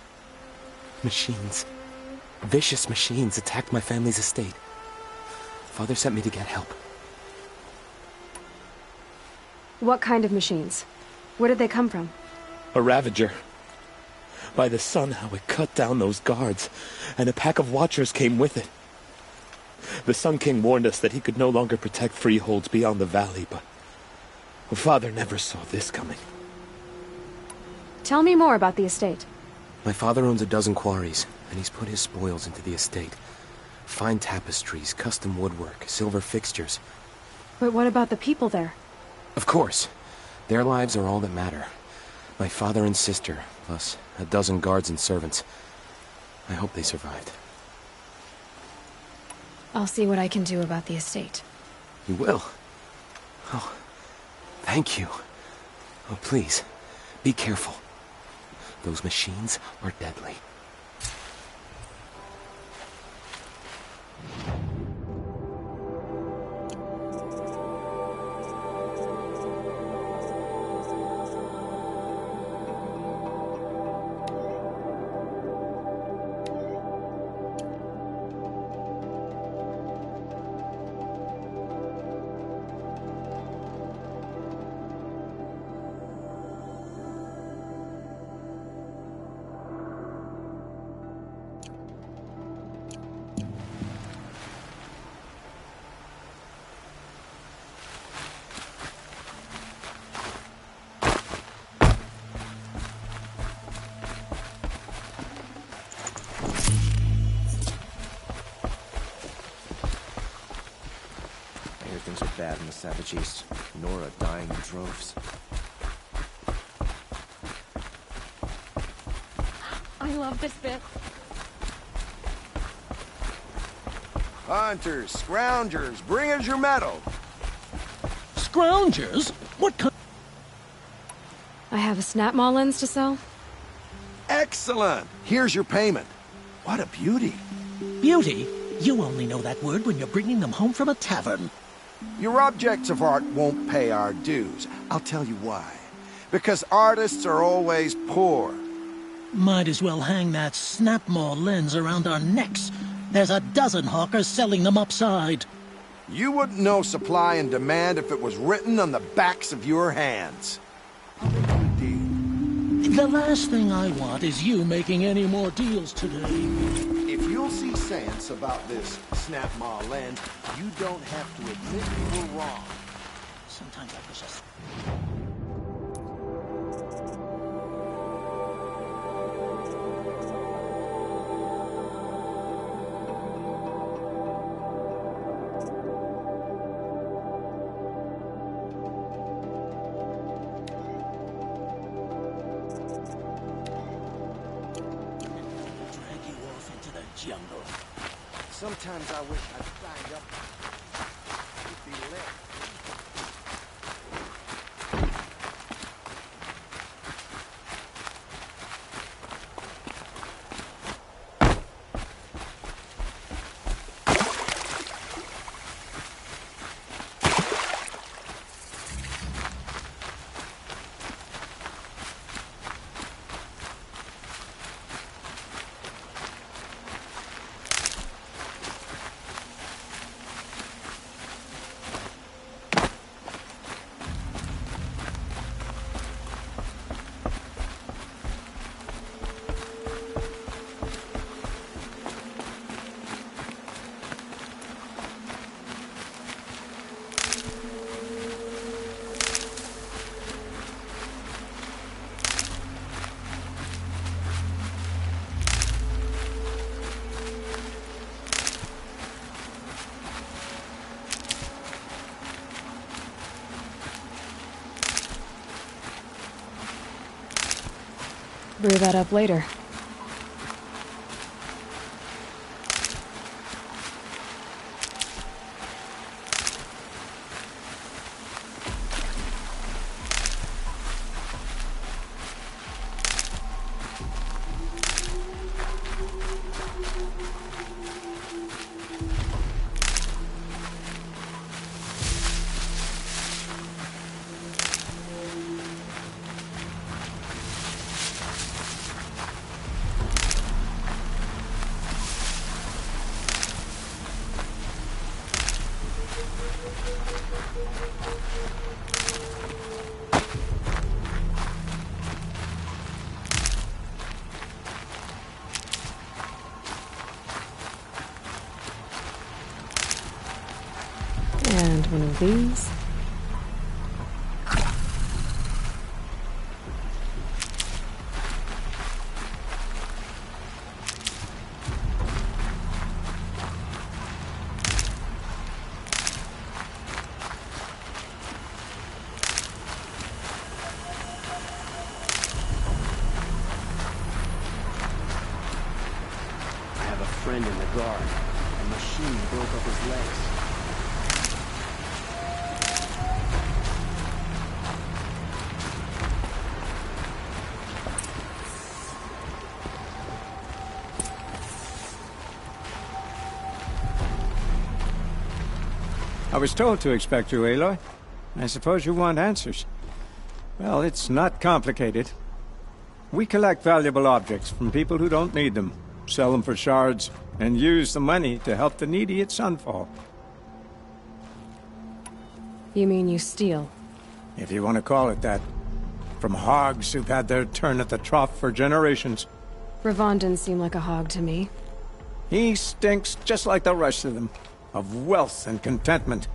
S24: Machines. Vicious machines attacked my family's estate. Father sent me to get help.
S7: What kind of machines? Where did they come from?
S24: A Ravager. By the sun, how it cut down those guards, and a pack of watchers came with it. The Sun King warned us that he could no longer protect freeholds beyond the valley, but Father never saw this coming.
S7: Tell me more about the estate.
S24: My father owns a dozen quarries, and he's put his spoils into the estate. Fine tapestries, custom woodwork, silver fixtures.
S7: But what about the people there?
S24: Of course. Their lives are all that matter. My father and sister, plus a dozen guards and servants. I hope they survived.
S7: I'll see what I can do about the estate.
S24: You will? Oh, thank you. Oh, please, be careful. Those machines are deadly.
S5: bad in the Savage East. Nora dying in droves.
S1: I love this bit.
S10: Hunters, scroungers, bring us your metal.
S4: Scroungers? What kind?
S7: I have a snap maw lens to sell.
S10: Excellent. Here's your payment. What a beauty.
S2: Beauty? You only know that word when you're bringing them home from a tavern.
S10: Your objects of art won't pay our dues. I'll tell you why. Because artists are always poor.
S2: Might as well hang that snap maw lens around our necks. There's a dozen hawkers selling them upside.
S10: You wouldn't know supply and demand if it was written on the backs of your hands.
S2: The last thing I want is you making any more deals today.
S10: If you'll see sense about this snap maw lens, you don't have to admit you were wrong.
S2: Sometimes I wish jungle.
S10: Sometimes I wish I'd signed up. It'd be lit.
S7: Brew that up later. And one of these.
S3: I have a friend in the guard. A machine broke up his legs.
S9: I was told to expect you, Aloy. I suppose you want answers. Well, it's not complicated. We collect valuable objects from people who don't need them, sell them for shards, and use the money to help the needy at Sunfall.
S7: You mean you steal?
S9: If you want to call it that. From hogs who've had their turn at the trough for generations.
S7: Ravon didn't seem like a hog to me.
S9: He stinks just like the rest of them, of wealth and contentment,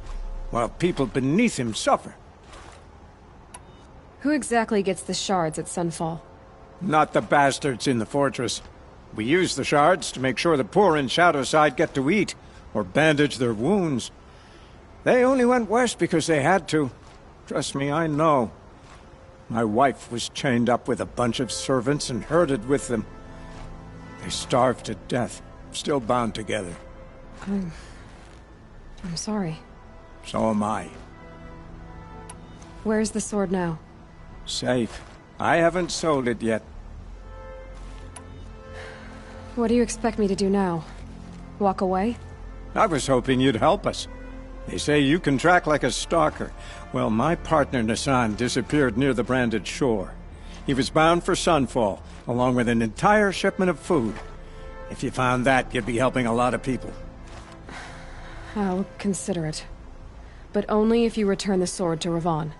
S9: while people beneath him suffer.
S7: Who exactly gets the shards at Sunfall?
S9: Not the bastards in the fortress. We use the shards to make sure the poor in Shadowside get to eat, or bandage their wounds. They only went west because they had to. Trust me, I know. My wife was chained up with a bunch of servants and herded with them. They starved to death, still bound together.
S7: I'm sorry.
S9: So am I.
S7: Where's the sword now?
S9: Safe. I haven't sold it yet.
S7: What do you expect me to do now? Walk away?
S9: I was hoping you'd help us. They say you can track like a stalker. Well, my partner Nassan disappeared near the branded shore. He was bound for Sunfall, along with an entire shipment of food. If you found that, you'd be helping a lot of people.
S7: I'll consider it. But only if you return the sword to Ravon.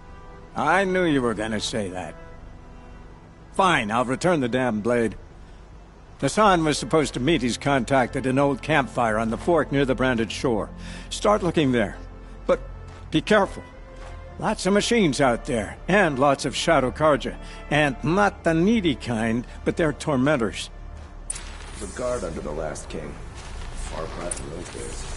S9: I knew you were gonna say that. Fine, I'll return the damn blade. Nassan was supposed to meet his contact at an old campfire on the fork near the branded shore. Start looking there. But be careful. Lots of machines out there, and lots of Shadow Karja. And not the needy kind, but they're tormentors.
S5: The guard under the last king. Far cry from those days.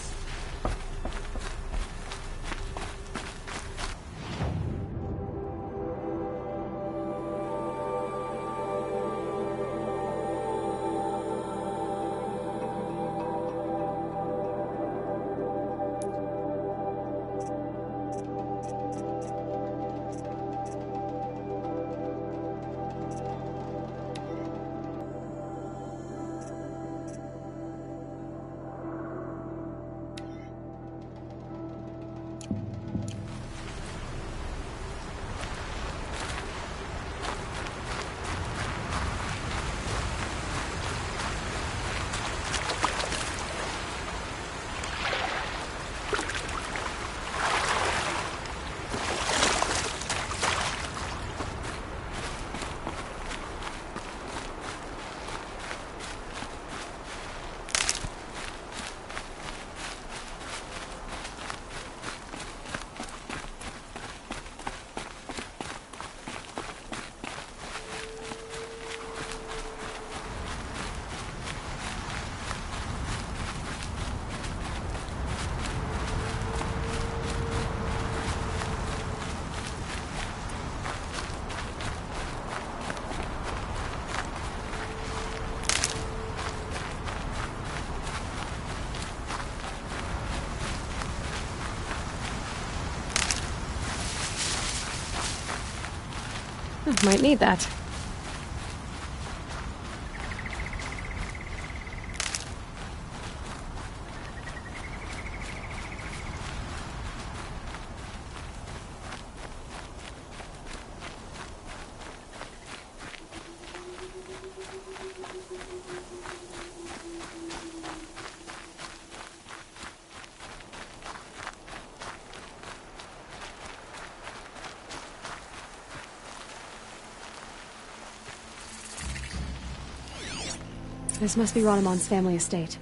S7: Might need that. This must be Ronamon's family estate.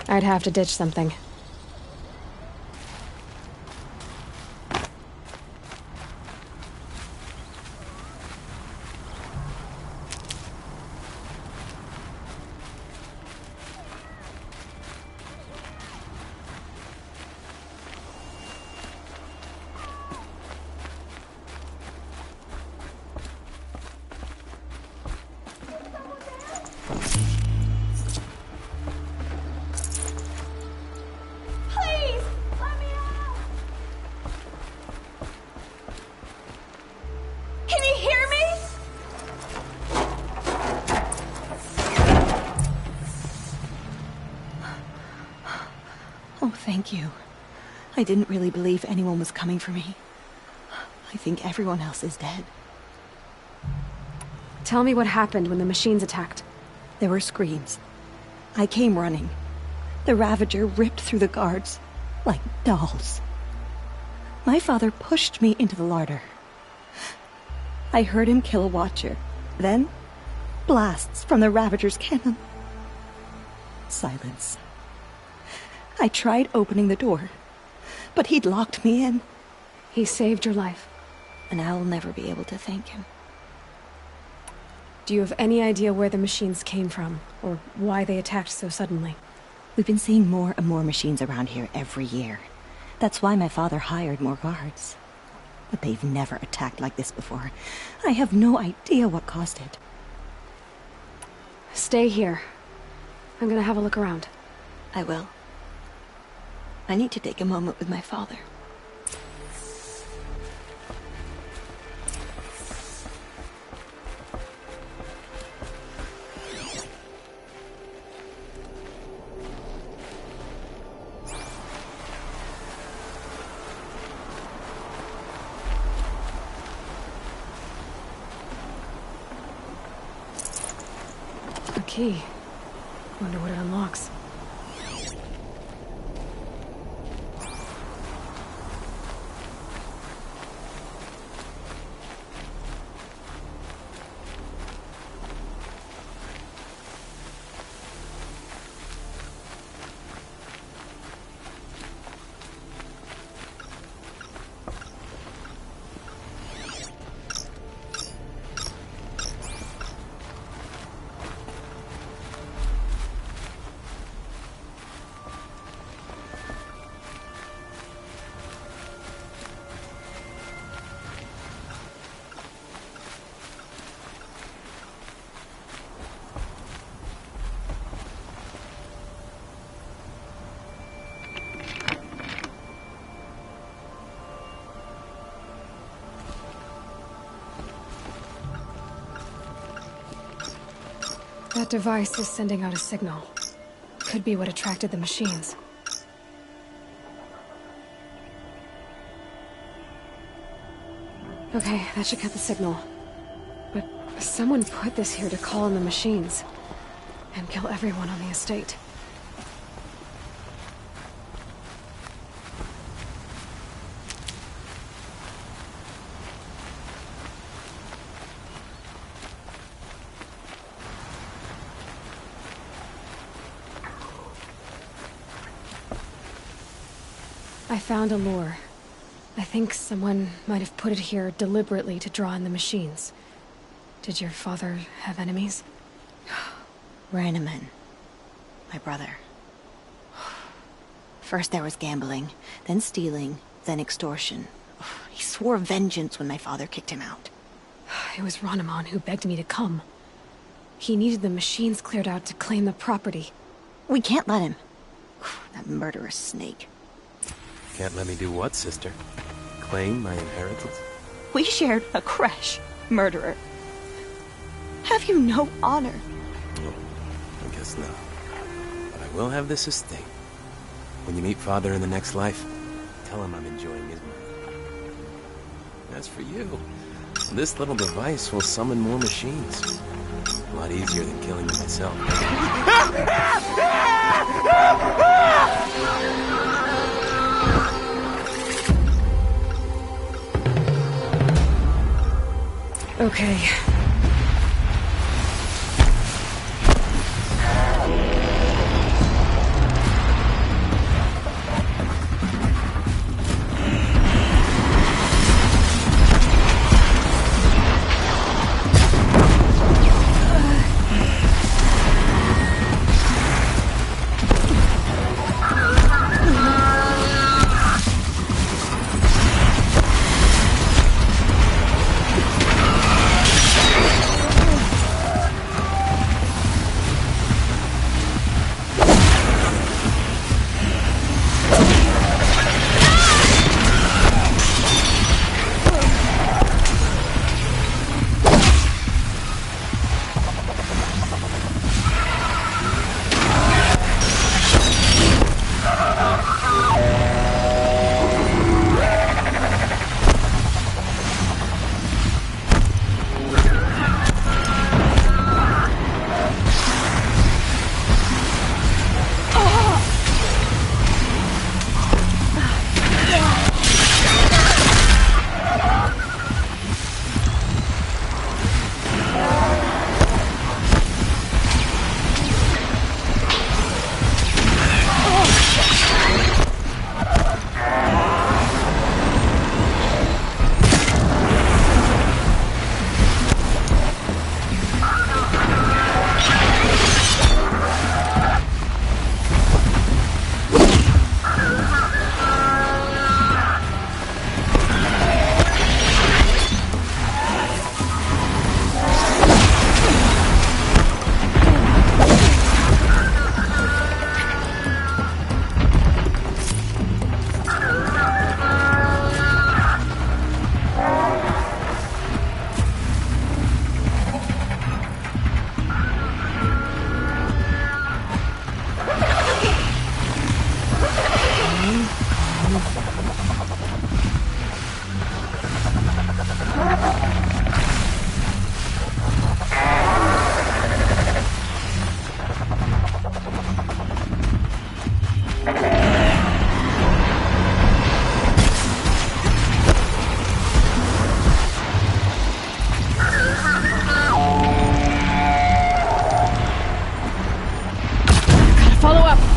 S7: I'd have to ditch something.
S22: Thank you. I didn't really believe anyone was coming for me. I think everyone else is dead.
S7: Tell me what happened when the machines attacked.
S22: There were screams. I came running. The Ravager ripped through the guards like dolls. My father pushed me into the larder. I heard him kill a watcher. Then, blasts from the Ravager's cannon. Silence. I tried opening the door, but he'd locked me in.
S7: He saved your life.
S22: And I'll never be able to thank him.
S7: Do you have any idea where the machines came from, or why they attacked so suddenly?
S22: We've been seeing more and more machines around here every year. That's why my father hired more guards. But they've never attacked like this before. I have no idea what caused it.
S7: Stay here. I'm gonna have a look around.
S22: I will. I need to take a moment with my father.
S7: A key. Wonder what it unlocks. That device is sending out a signal. Could be what attracted the machines. Okay, that should cut the signal. But someone put this here to call in the machines. And kill everyone on the estate. I found a lure. I think someone might have put it here deliberately to draw in the machines. Did your father have enemies?
S22: Rainaman. My brother. First there was gambling, then stealing, then extortion. He swore vengeance when my father kicked him out.
S7: It was Rainaman who begged me to come. He needed the machines cleared out to claim the property.
S22: We can't let him. That murderous snake.
S3: Can't let me do what, sister? Claim my inheritance?
S22: We shared a creche, murderer. Have you no honor?
S3: No, I guess not. But I will have this estate. When you meet Father in the next life, tell him I'm enjoying his money. As for you, this little device will summon more machines. A lot easier than killing them myself.
S7: Okay.
S17: Follow up.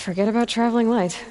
S17: Forget about traveling light.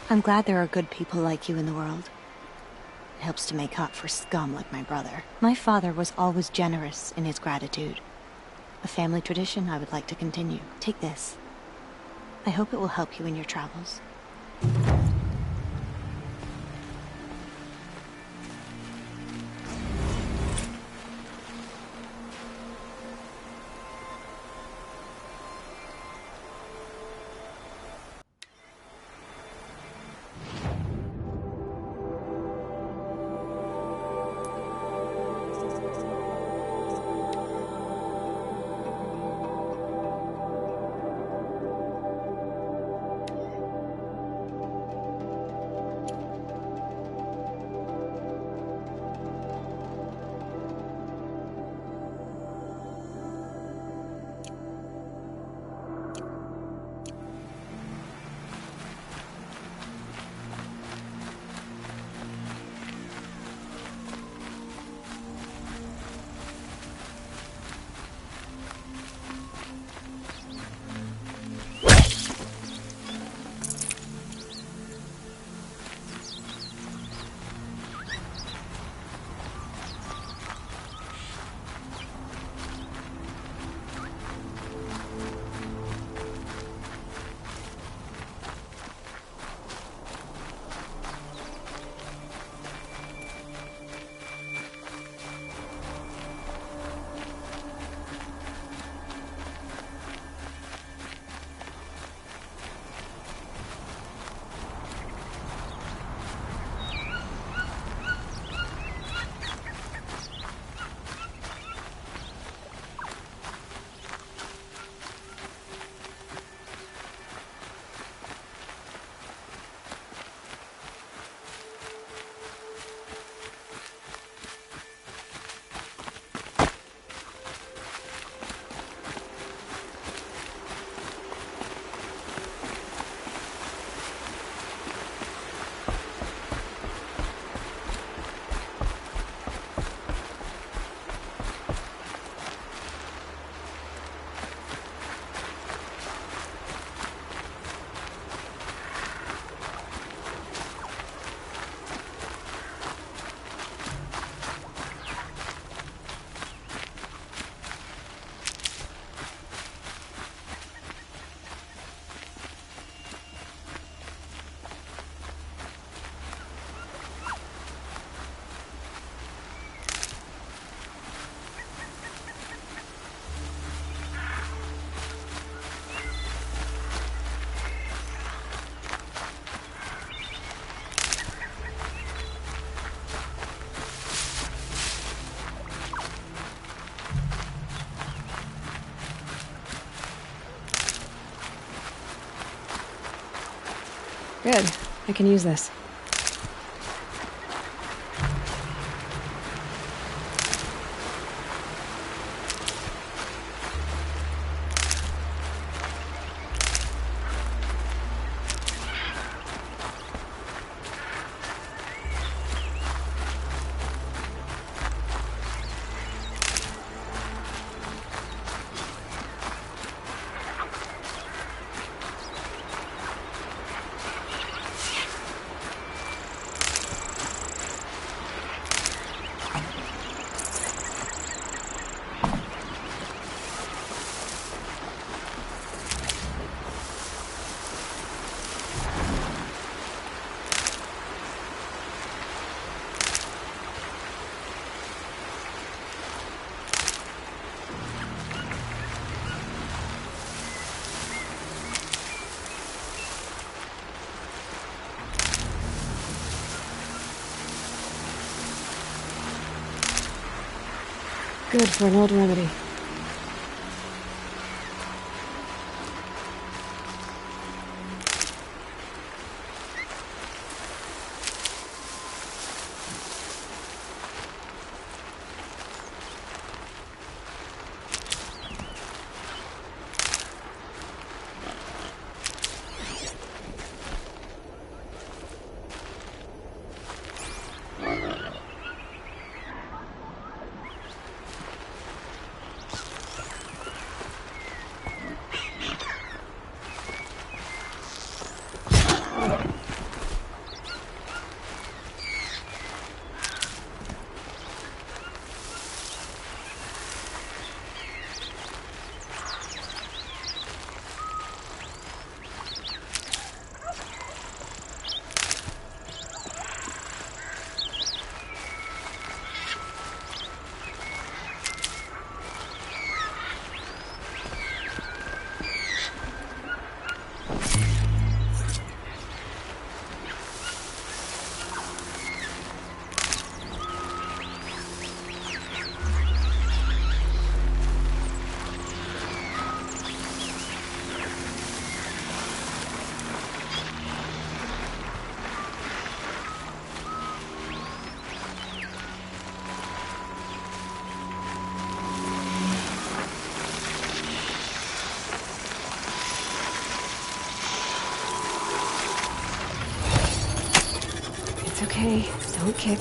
S22: I'm glad there are good people like you in the world. It helps to make up for scum like my brother. My father was always generous in his gratitude. A family tradition I would like to continue. Take this. I hope it will help you in your travels.
S7: Good. I can use this. Good for an old remedy. It's okay. Don't kick.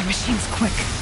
S7: machines quick.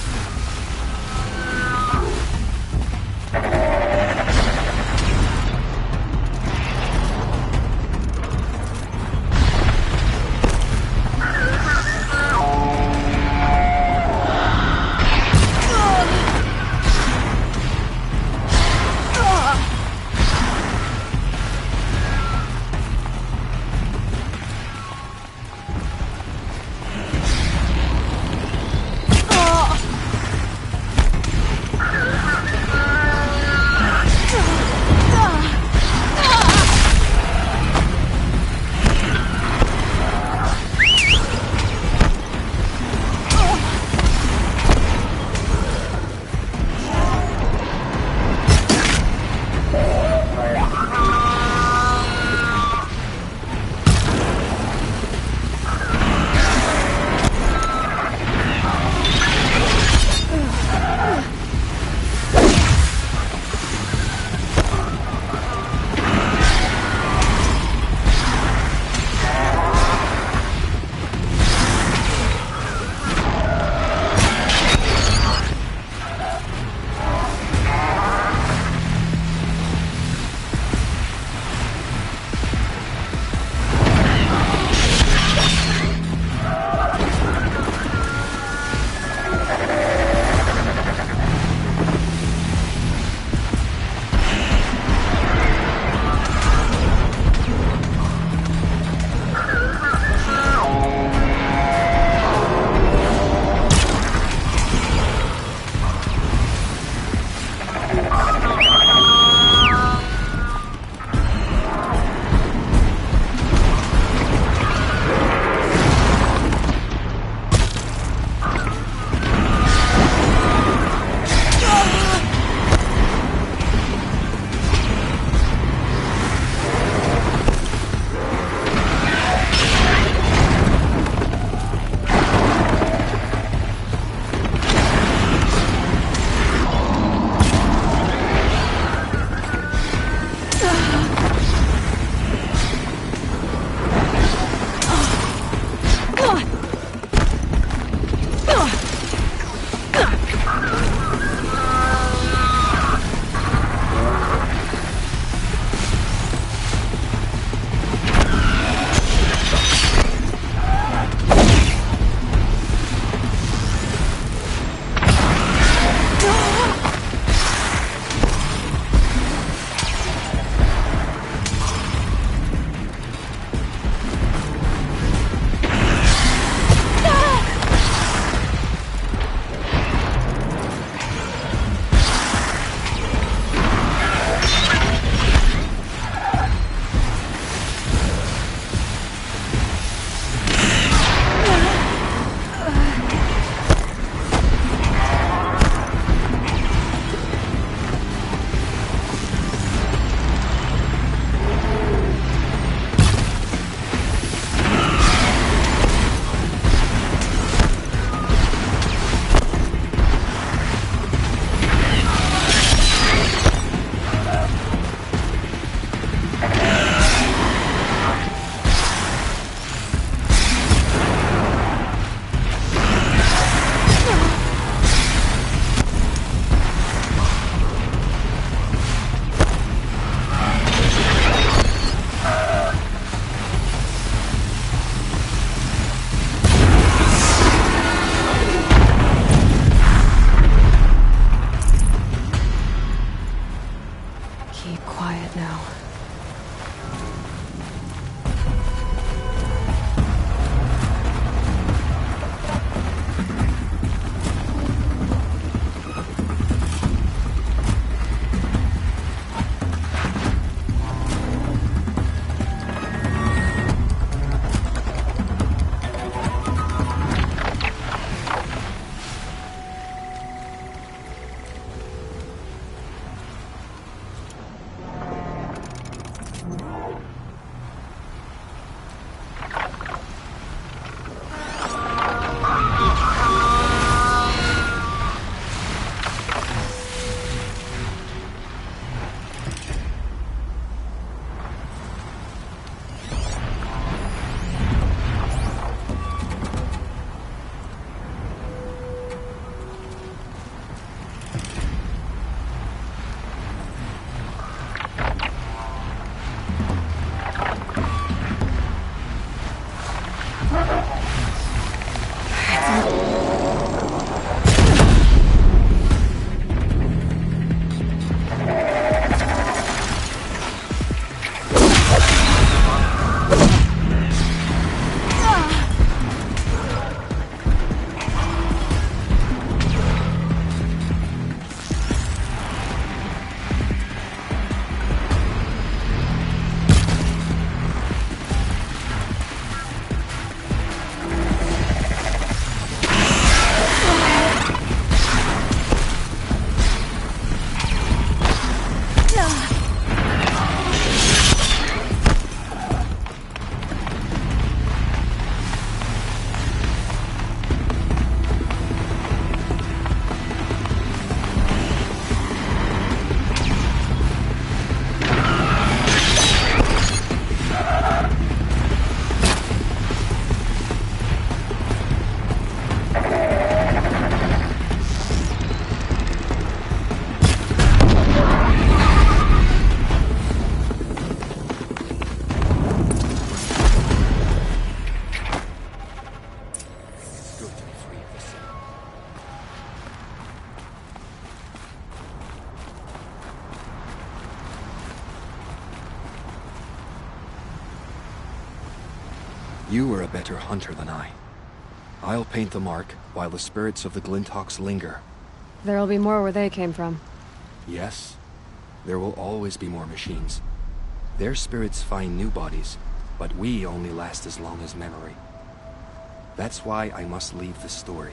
S8: You were a better hunter than I. I'll paint the mark while the spirits of the Glinthawks linger.
S7: There'll be more where they came from.
S8: Yes, there will always be more machines. Their spirits find new bodies, but we only last as long as memory. That's why I must leave this story.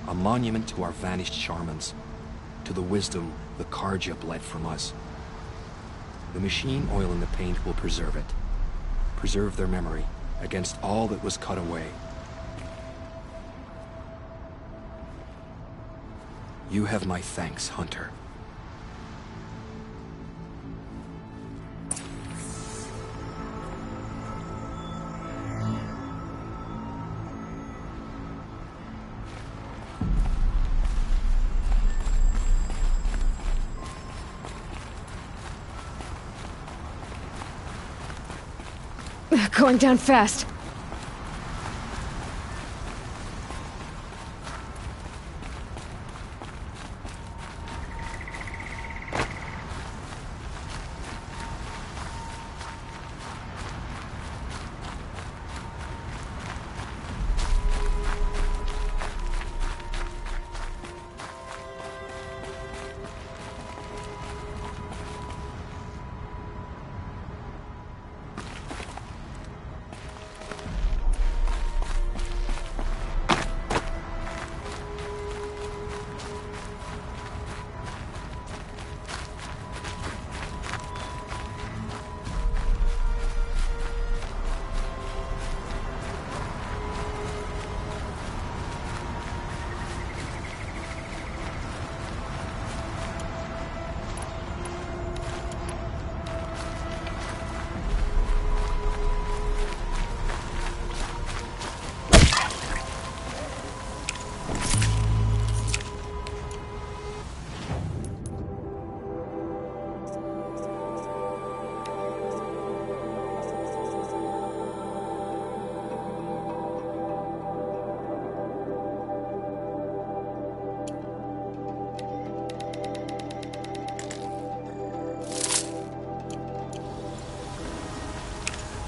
S8: A monument to our vanished shamans, to the wisdom the Karja bled from us. The machine oil in the paint will preserve it. Preserve their memory against all that was cut away. You have my thanks, Hunter.
S7: Going down fast.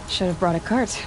S7: Should have brought a cart.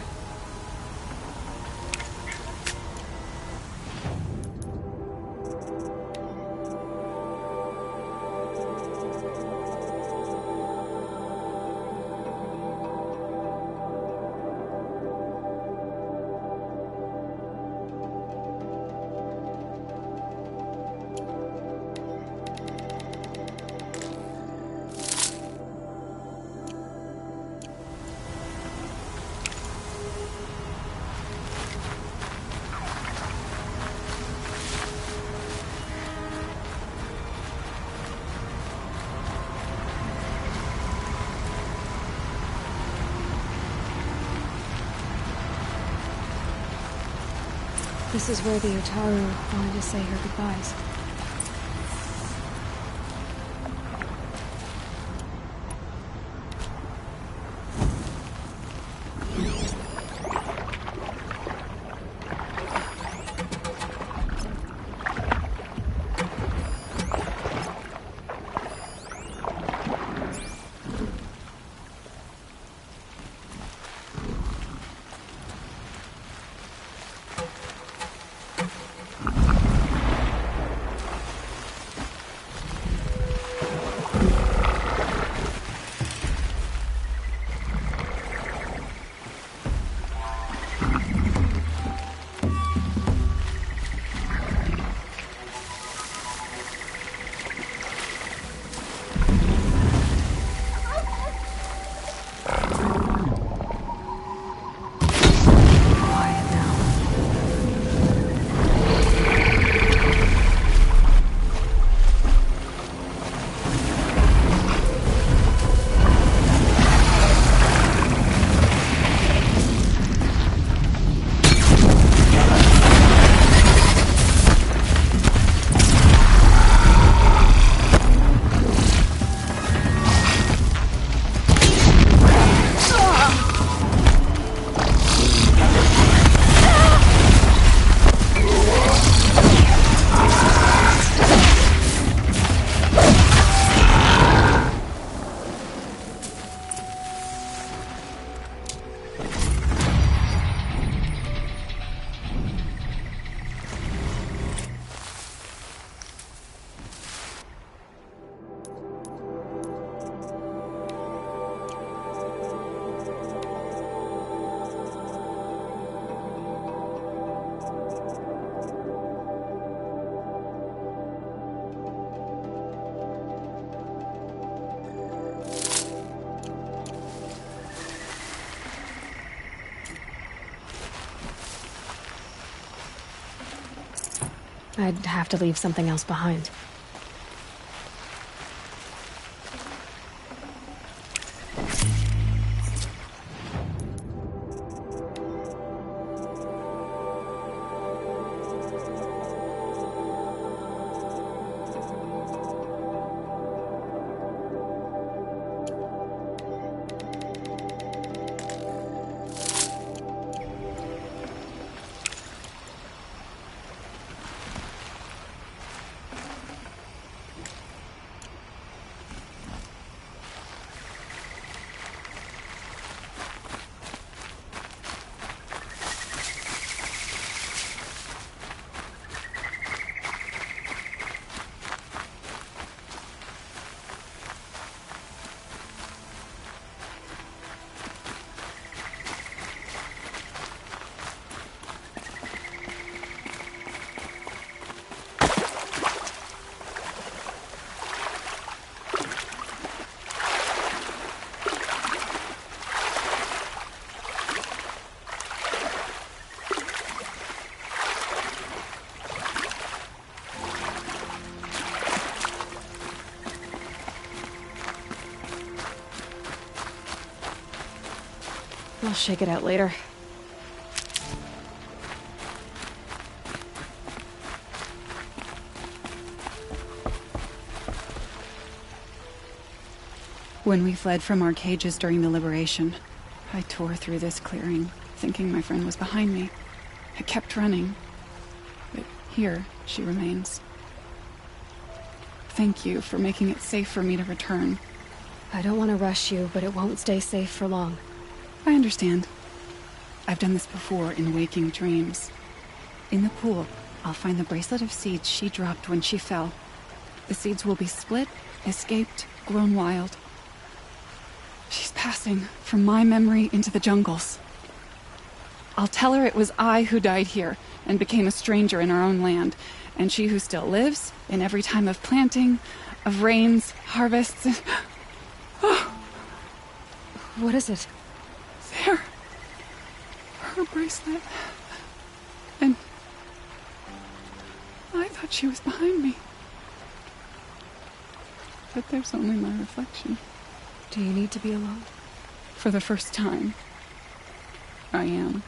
S7: This is where the Utaru wanted to say her goodbyes. I'd have to leave something else behind. I'll shake it out later.
S11: When we fled from our cages during the liberation, I tore through this clearing, thinking my friend was behind me. I kept running, but here she remains. Thank you for making it safe for me to return.
S7: I don't want to rush you, but it won't stay safe for long.
S11: I understand. I've done this before in waking dreams. In the pool, I'll find the bracelet of seeds she dropped when she fell. The seeds will be split, escaped, grown wild. She's passing from my memory into the jungles. I'll tell her it was I who died here and became a stranger in our own land, and she who still lives in every time of planting, of rains, harvests, and... Oh.
S7: What is it?
S11: There. Her bracelet. And I thought she was behind me. But there's only my reflection.
S7: Do you need to be alone?
S11: For the first time, I am.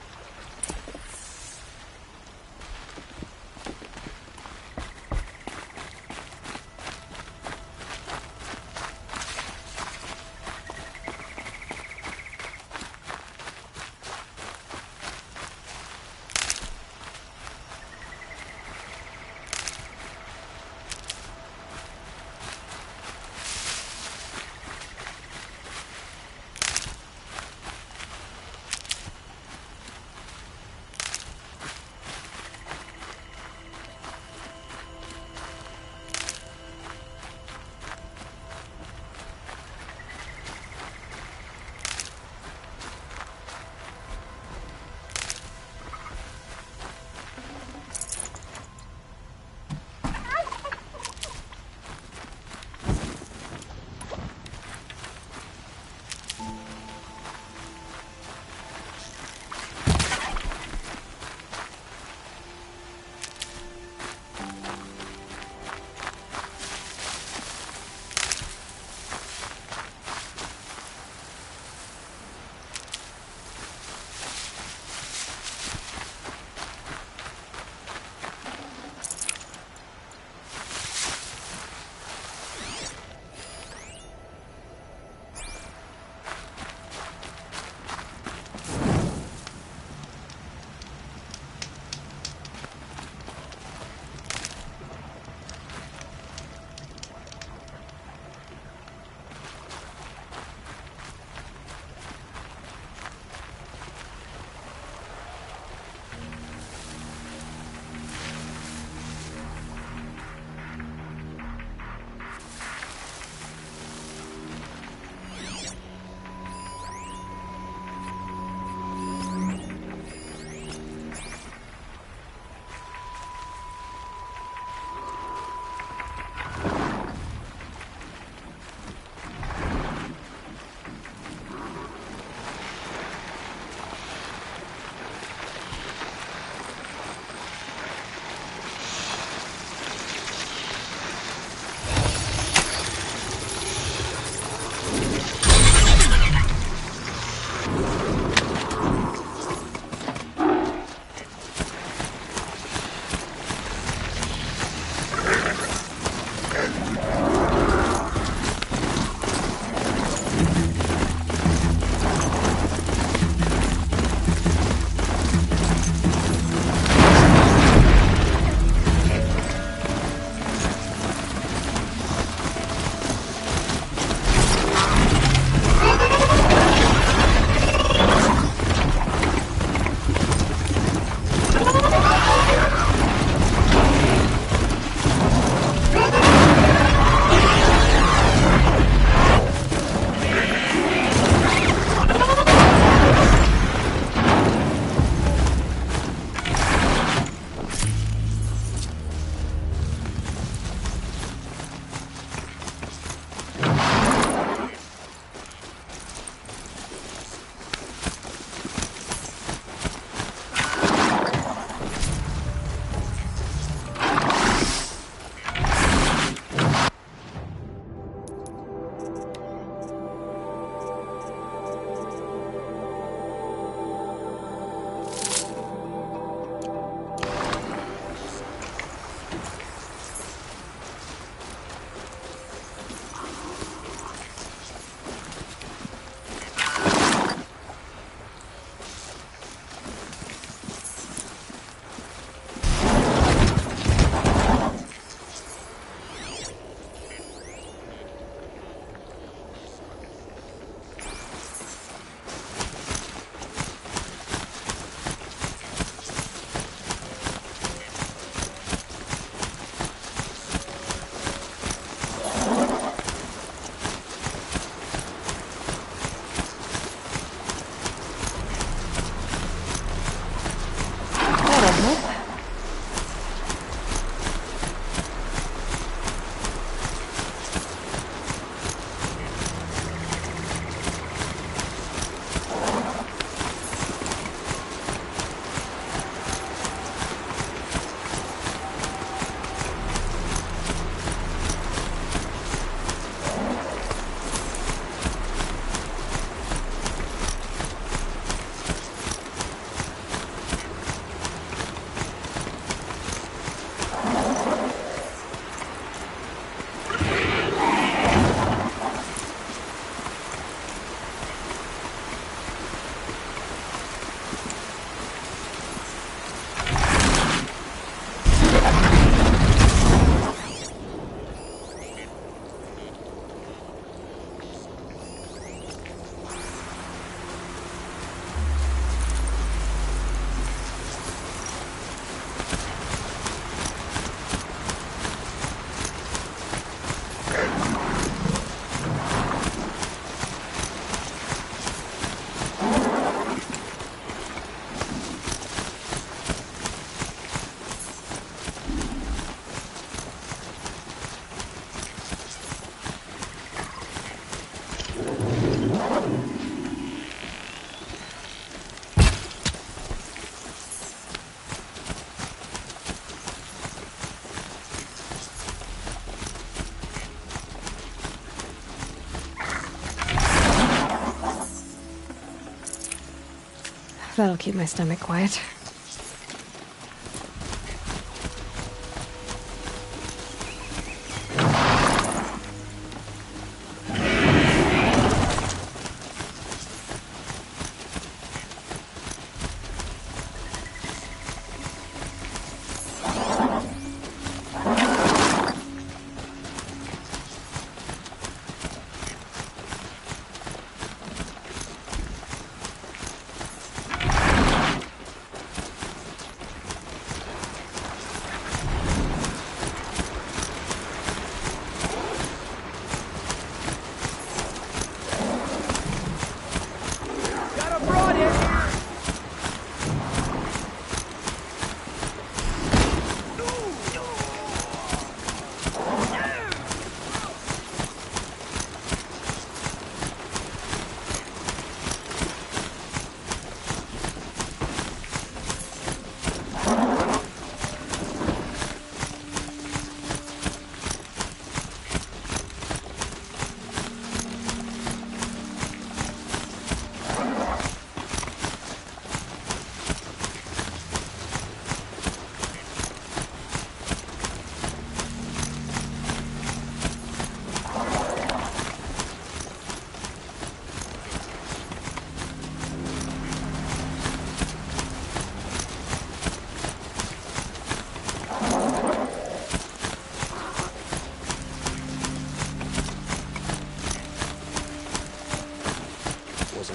S7: That'll keep my stomach quiet.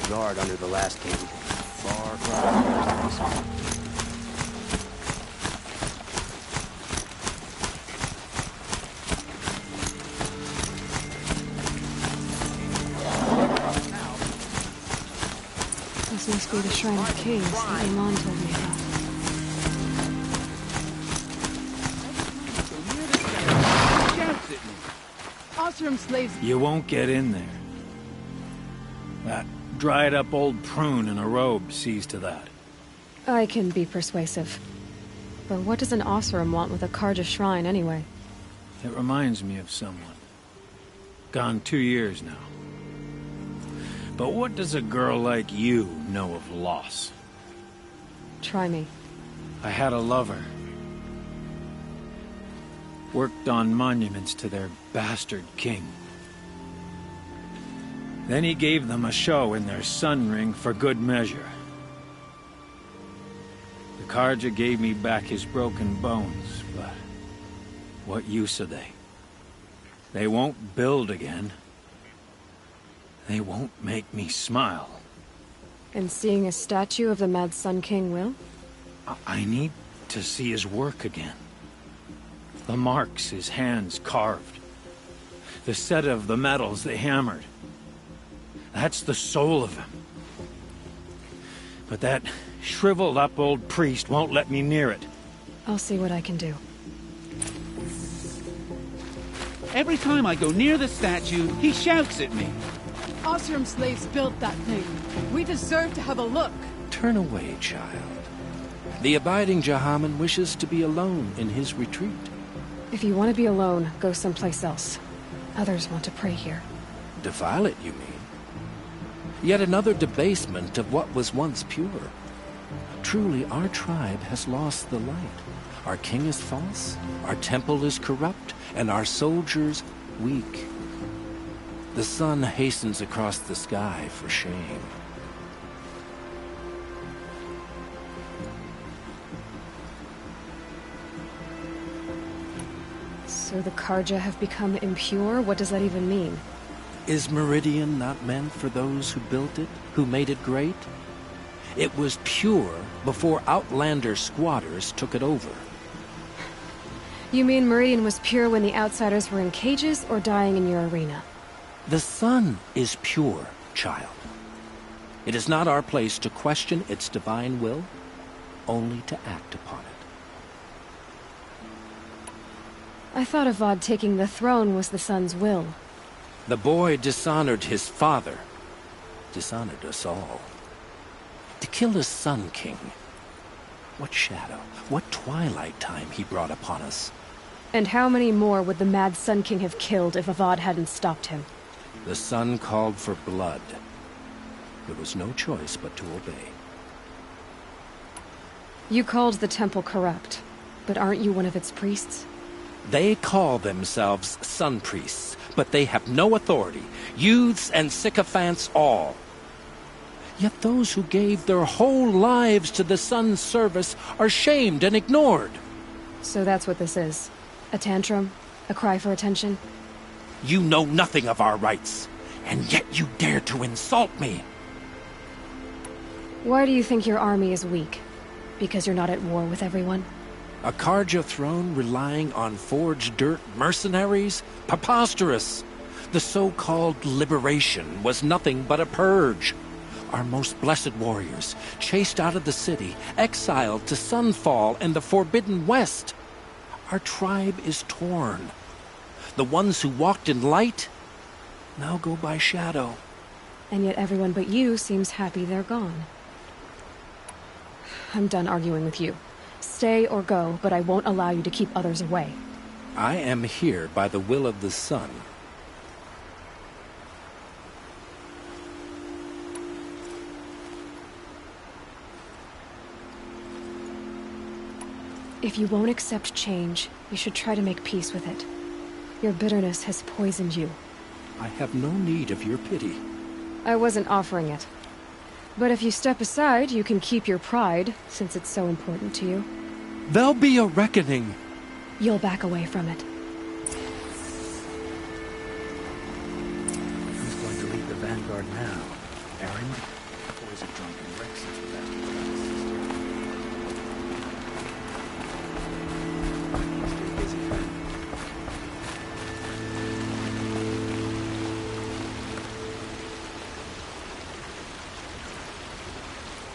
S16: Guard under the last king. Far cry from this one.
S7: This must be the Shrine of Kings that Iman told me about.
S12: Osram slaves.
S4: You won't get in there. That dried-up old prune in a robe sees to that.
S7: I can be persuasive. But what does an Osram want with a Karja shrine, anyway?
S4: It reminds me of someone. Gone 2 years now. But what does a girl like you know of loss?
S7: Try me.
S4: I had a lover. Worked on monuments to their bastard king. Then he gave them a show in their sun ring for good measure. The Karja gave me back his broken bones, but what use are they? They won't build again. They won't make me smile.
S7: And seeing a statue of the Mad Sun King will?
S4: I need to see his work again. The marks his hands carved. The set of the metals they hammered. That's the soul of him. But that shriveled-up old priest won't let me near it.
S7: I'll see what I can do.
S12: Every time I go near the statue, he shouts at me. Osram slaves built that thing. We deserve to have a look.
S13: Turn away, child. The abiding Jahaman wishes to be alone in his retreat.
S7: If you want to be alone, go someplace else. Others want to pray here.
S13: Defile it, you mean? Yet another debasement of what was once pure. Truly, our tribe has lost the light. Our king is false, our temple is corrupt, and our soldiers weak. The sun hastens across the sky for shame.
S7: So the Karja have become impure? What does that even mean?
S13: Is Meridian not meant for those who built it, who made it great? It was pure before Outlander squatters took it over.
S7: You mean Meridian was pure when the outsiders were in cages or dying in your arena?
S13: The sun is pure, child. It is not our place to question its divine will, only to act upon it.
S7: I thought Avad taking the throne was the sun's will.
S13: The boy dishonored his father, dishonored us all. To kill his Sun King. What shadow, what twilight time he brought upon us.
S7: And how many more would the Mad Sun King have killed if Avad hadn't stopped him?
S13: The sun called for blood. There was no choice but to obey.
S7: You called the temple corrupt, but aren't you one of its priests?
S13: They call themselves sun priests, but they have no authority. Youths and sycophants all. Yet those who gave their whole lives to the sun's service are shamed and ignored.
S7: So that's what this is. A tantrum? A cry for attention?
S13: You know nothing of our rights, and yet you dare to insult me.
S7: Why do you think your army is weak? Because you're not at war with everyone?
S13: A Karja throne relying on forged dirt mercenaries? Preposterous! The so-called liberation was nothing but a purge. Our most blessed warriors, chased out of the city, exiled to Sunfall and the Forbidden West. Our tribe is torn. The ones who walked in light now go by shadow.
S7: And yet everyone but you seems happy they're gone. I'm done arguing with you. Stay or go, but I won't allow you to keep others away.
S13: I am here by the will of the sun.
S7: If you won't accept change, you should try to make peace with it. Your bitterness has poisoned you.
S13: I have no need of your pity.
S7: I wasn't offering it. But if you step aside, you can keep your pride, since it's so important to you.
S13: There'll be a reckoning.
S7: You'll back away from it.
S4: Who's going to lead the vanguard now? Erend? Boys are drunken wreck since the bastard must be a busy time.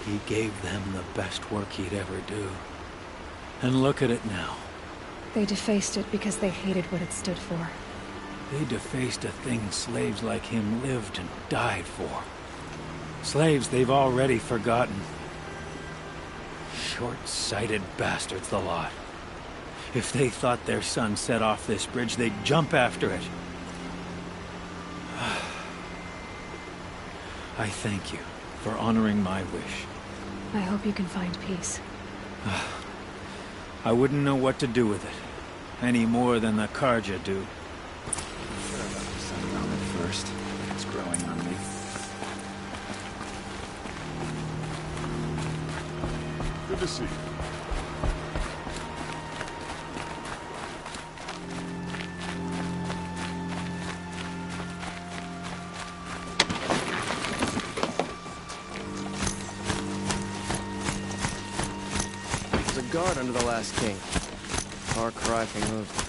S4: He gave them the best work he'd ever do. And look at it now.
S7: They defaced it because they hated what it stood for.
S4: They defaced a thing slaves like him lived and died for. Slaves they've already forgotten. Short-sighted bastards, the lot. If they thought their son set off this bridge, they'd jump after it. I thank you for honoring my wish.
S7: I hope you can find peace.
S4: I wouldn't know what to do with it, any more than the Karja do. I'm sure about the sundown at first. It's growing on me.
S5: Good to see you.
S3: Guard under the last king. Far cry from those days.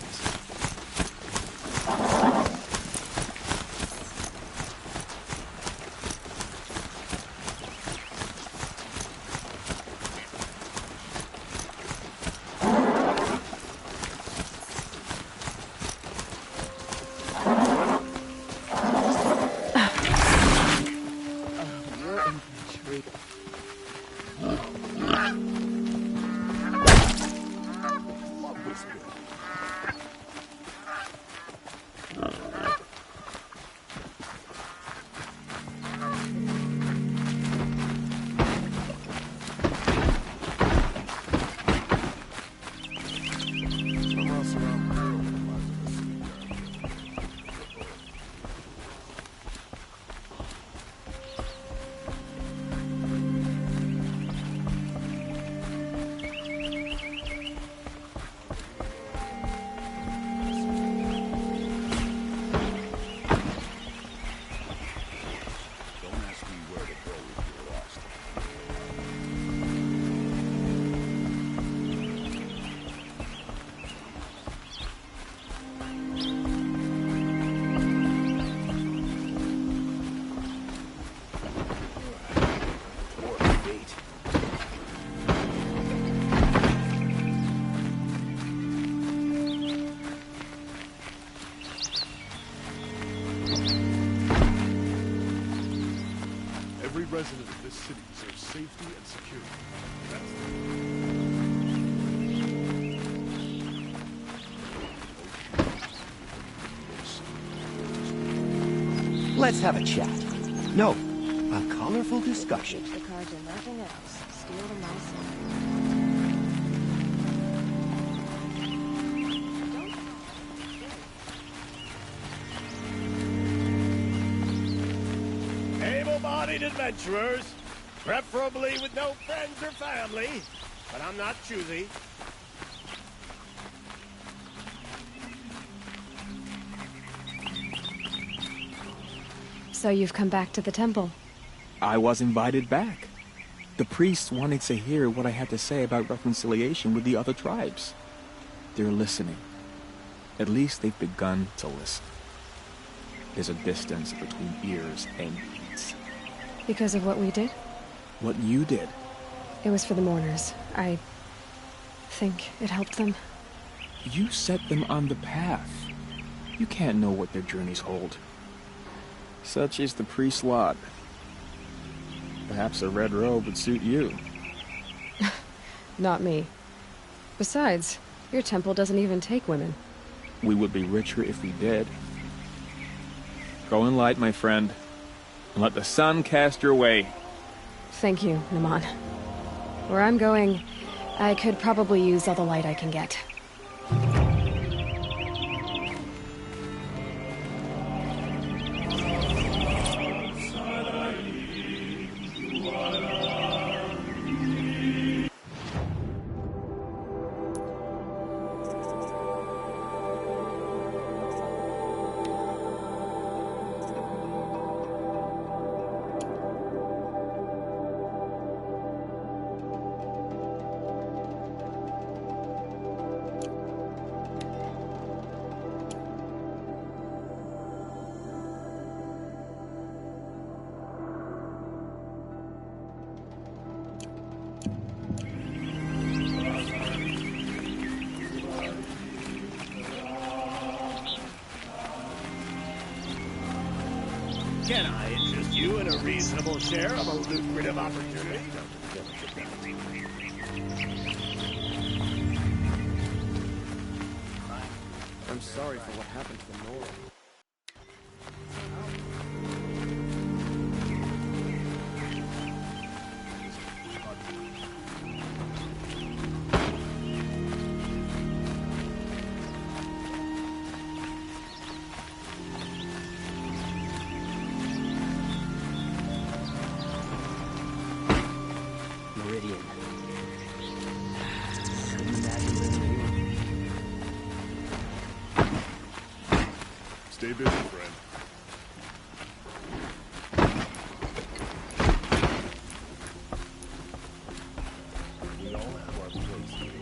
S5: Resident of this city deserves safety and security.
S14: Let's have a chat. No, a colorful discussion.
S6: The cards and nothing else. Steal the mouse.
S16: able-bodied adventurers, preferably with no friends or family, but I'm not choosy.
S7: So you've come back to the temple.
S20: I was invited back. The priests wanted to hear what I had to say about reconciliation with the other tribes. They're listening. At least they've begun to listen. There's a distance between ears and ears.
S7: Because of what we did?
S20: What you did.
S7: It was for the mourners. I think it helped them.
S20: You set them on the path. You can't know what their journeys hold. Such is the priest's lot. Perhaps a red robe would suit you.
S7: Not me. Besides, your temple doesn't even take women.
S20: We would be richer if we did. Go in light, my friend, and let the sun cast your way.
S7: Thank you, Naman. Where I'm going, I could probably use all the light I can get.
S16: Can I interest you in a reasonable share of a lucrative opportunity?
S5: I'm sorry for what happened to the Nora.
S14: Meridian.
S15: Stay busy, friend.
S16: We all have our place here.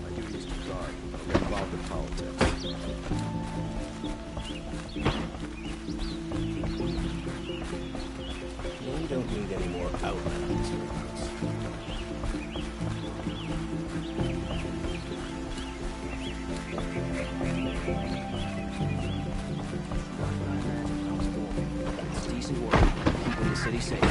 S5: My duty is to guard. I don't get involved in politics.
S16: We don't need any more outlands here.
S14: That's decent work. Keeping the city safe.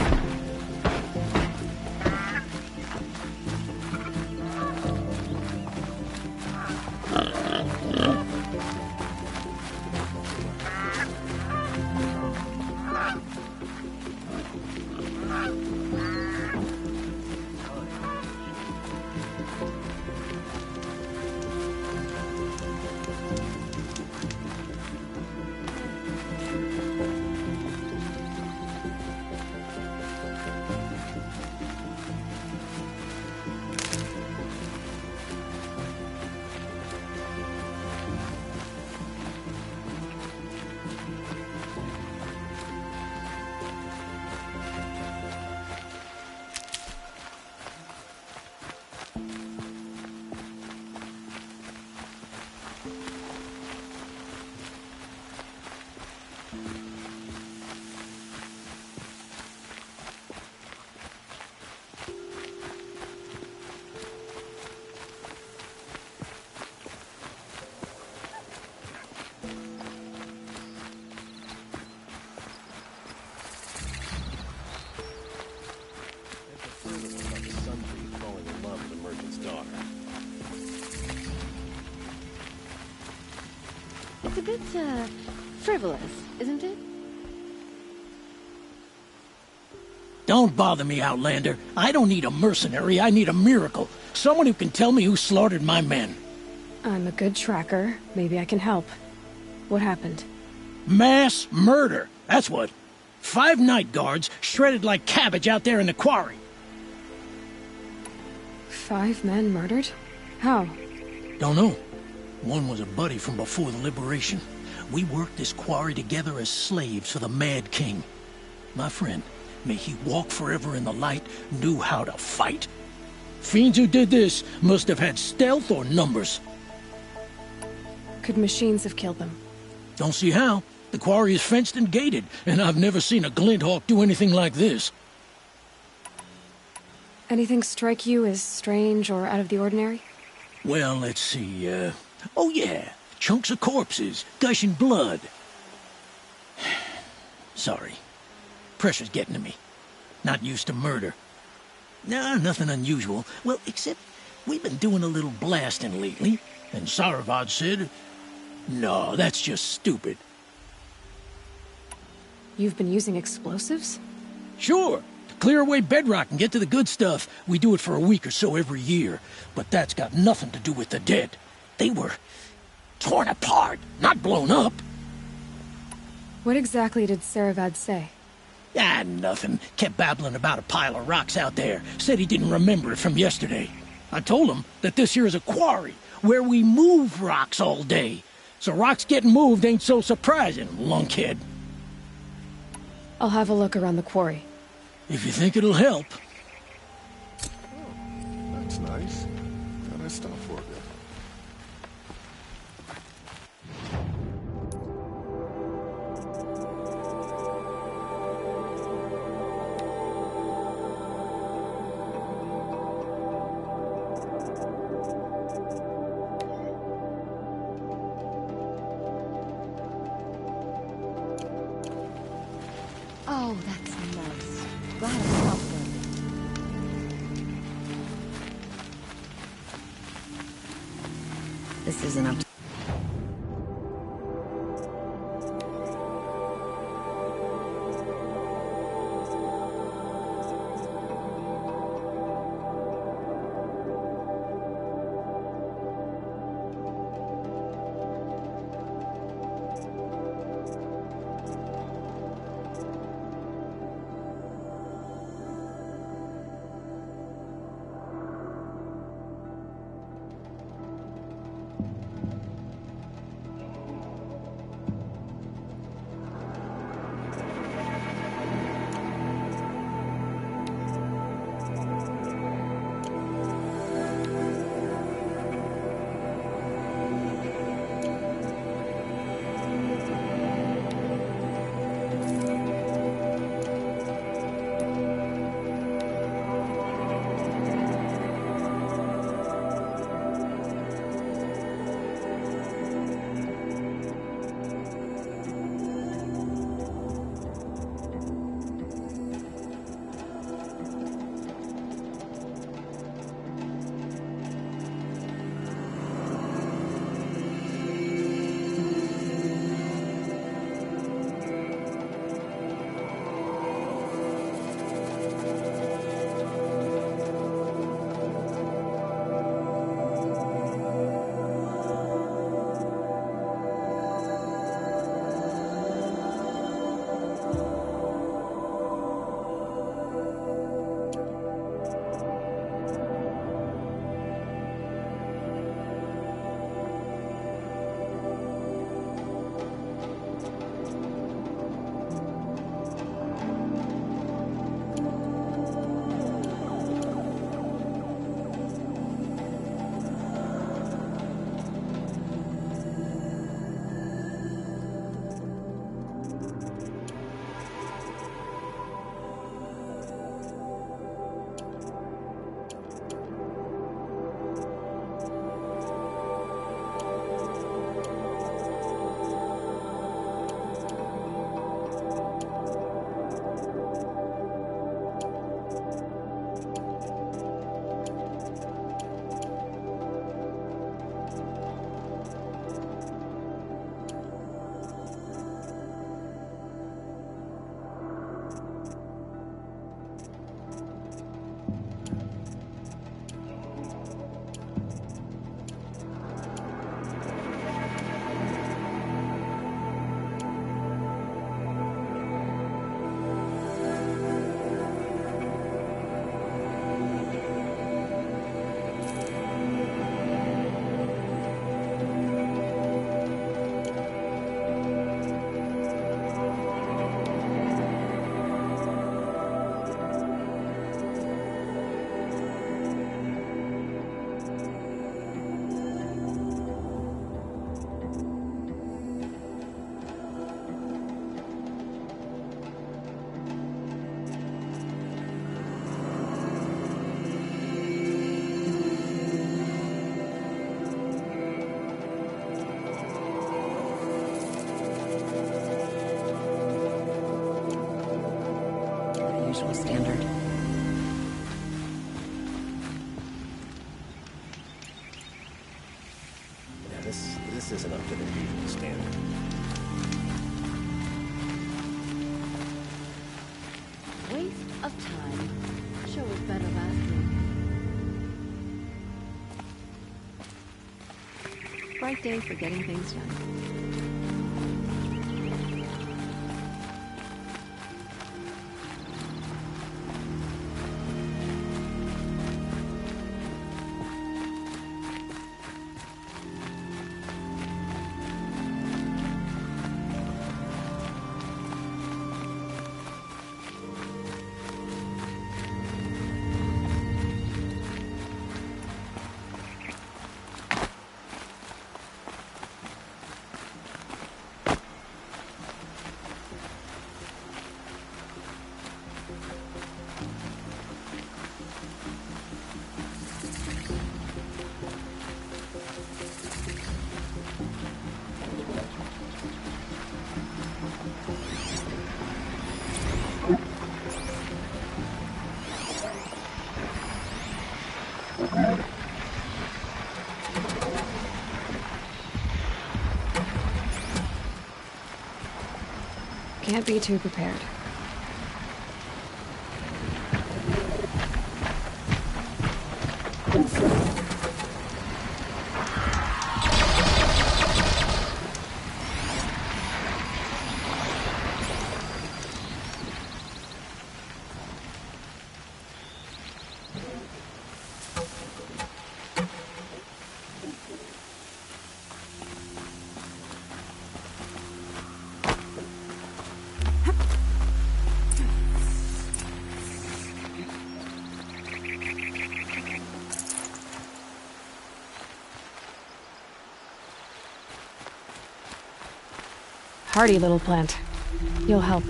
S1: It's a bit, frivolous, isn't it?
S2: Don't bother me, Outlander. I don't need a mercenary, I need a miracle. Someone who can tell me who slaughtered my men.
S7: I'm a good tracker. Maybe I can help. What happened?
S2: Mass murder, that's what. 5 night guards shredded like cabbage out there in the quarry.
S7: 5 men murdered? How?
S2: Don't know. One was a buddy from before the liberation. We worked this quarry together as slaves for the Mad King. My friend, may he walk forever in the light, knew how to fight. Fiends who did this must have had stealth or numbers.
S7: Could machines have killed them?
S2: Don't see how. The quarry is fenced and gated, and I've never seen a Glinthawk do anything like this.
S7: Anything strike you as strange or out of the ordinary?
S2: Well, let's see, oh yeah, chunks of corpses, gushing blood. Sorry. Pressure's getting to me. Not used to murder. Nah, nothing unusual. Well, except we've been doing a little blasting lately, and Saravad said, no, that's just stupid.
S7: You've been using explosives?
S2: Sure. To clear away bedrock and get to the good stuff, we do it for a week or so every year. But that's got nothing to do with the dead. They were torn apart, not blown up.
S7: What exactly did Saravad say?
S2: Ah, nothing. Kept babbling about a pile of rocks out there. Said he didn't remember it from yesterday. I told him that this here is a quarry, where we move rocks all day. So rocks getting moved ain't so surprising, lunkhead.
S7: I'll have a look around the quarry.
S2: If you think it'll help.
S15: That's nice. Gotta stop for a bit.
S1: Oh, that's nice. Glad I helped them. This isn't up to... usual standard.
S16: Yeah, this isn't up to their usual standard.
S1: Waste of time. Show was better last week. Bright day for getting things done.
S7: Can't be too prepared. Hardy little plant. You'll help.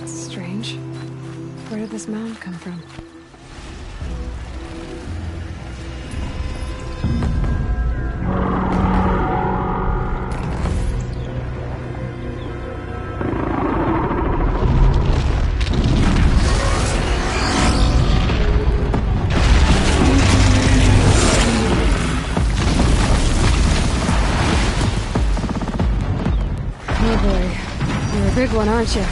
S7: Strange. Where did this mound come from? Oh boy, you're a big one, aren't you?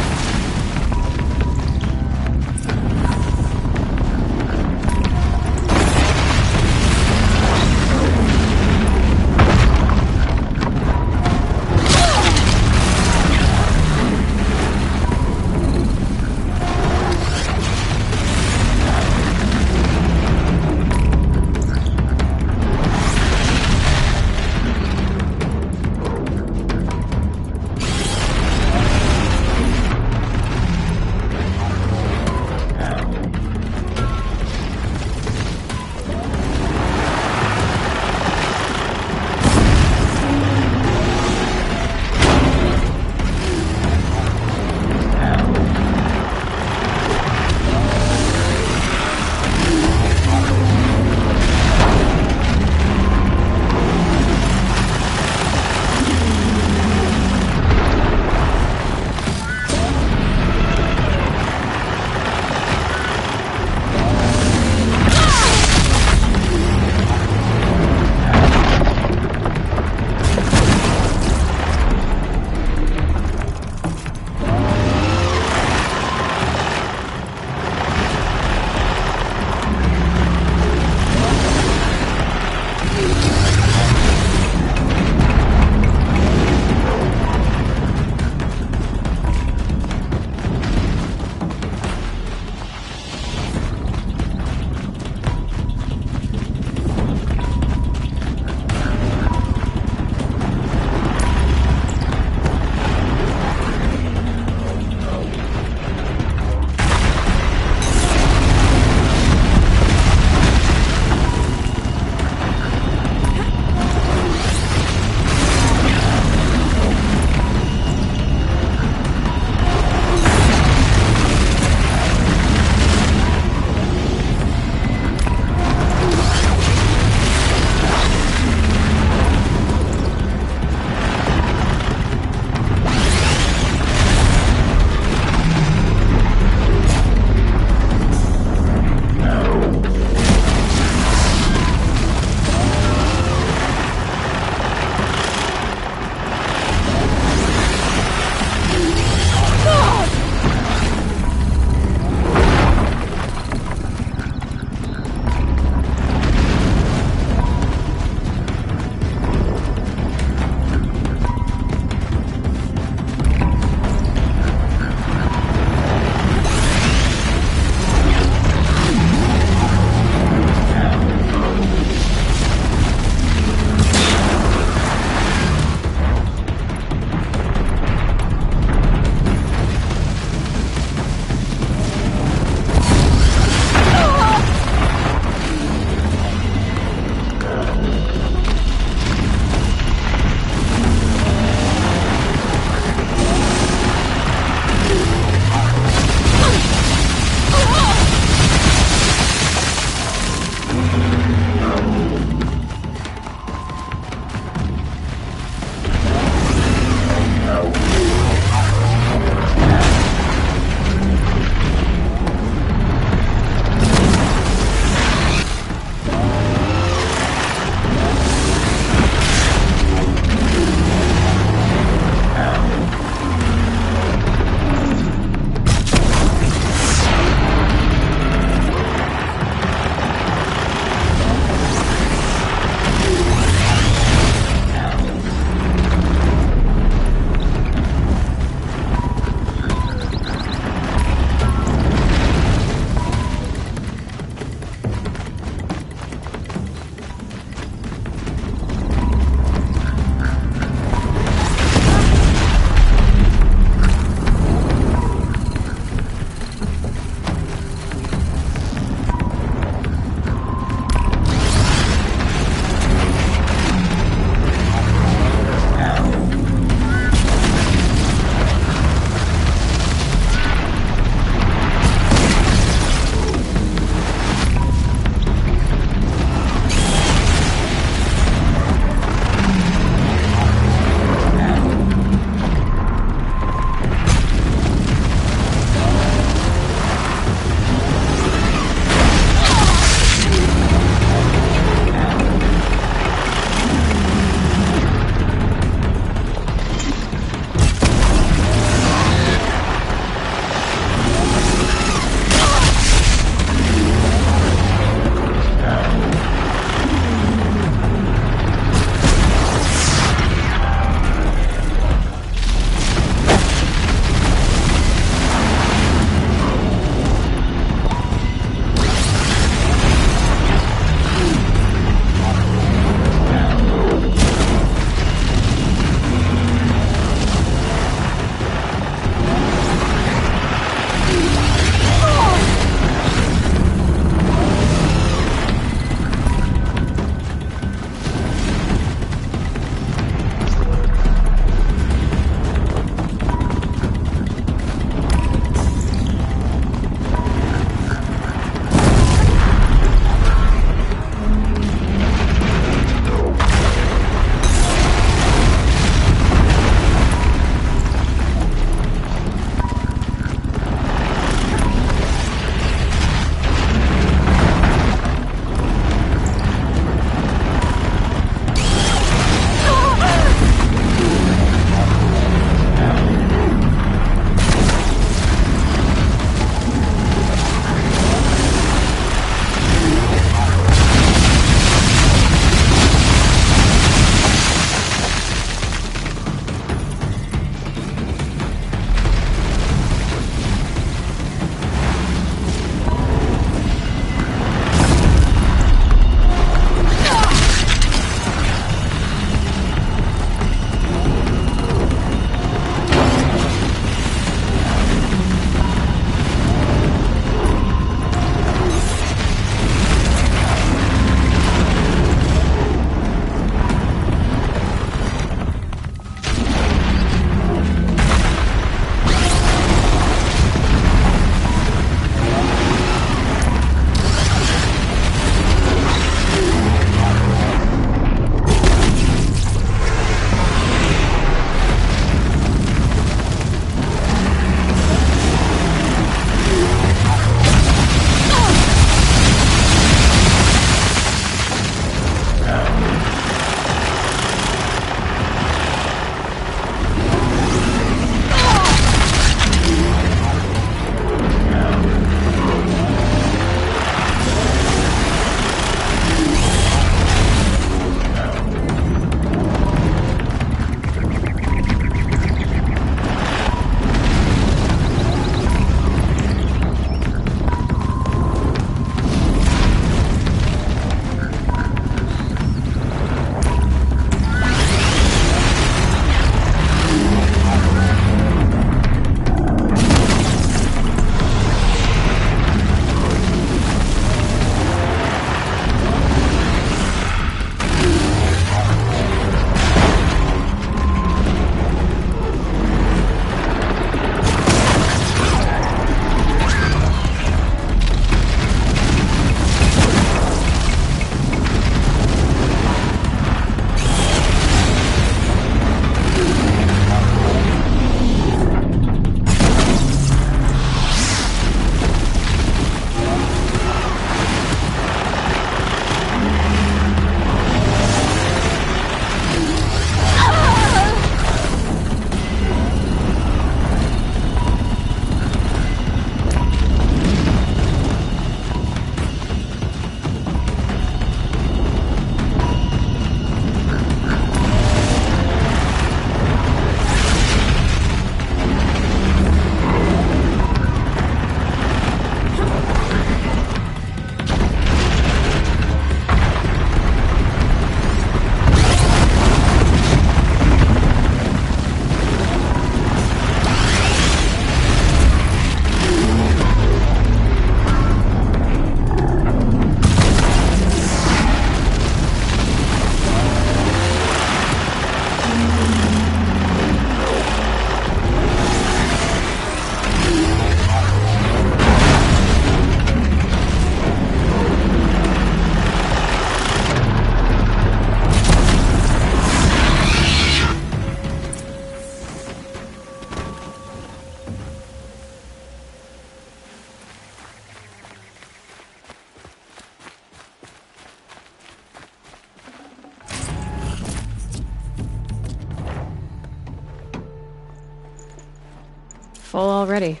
S17: Full already.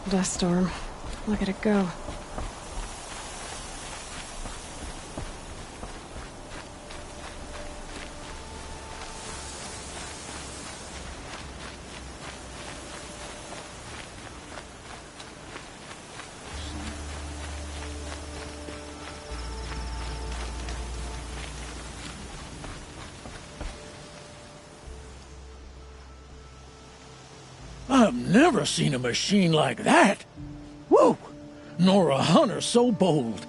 S17: Dust storm. Look at it go.
S2: I've never seen a machine like that. Whoa! Nor a hunter so bold.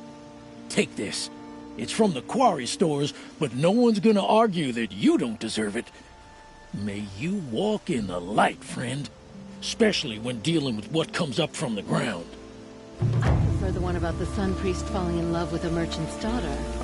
S2: Take this. It's from the quarry stores, but no one's gonna argue that you don't deserve it. May you walk in the light, friend. Especially when dealing with what comes up from the ground.
S1: I prefer the one about the sun priest falling in love with a merchant's daughter.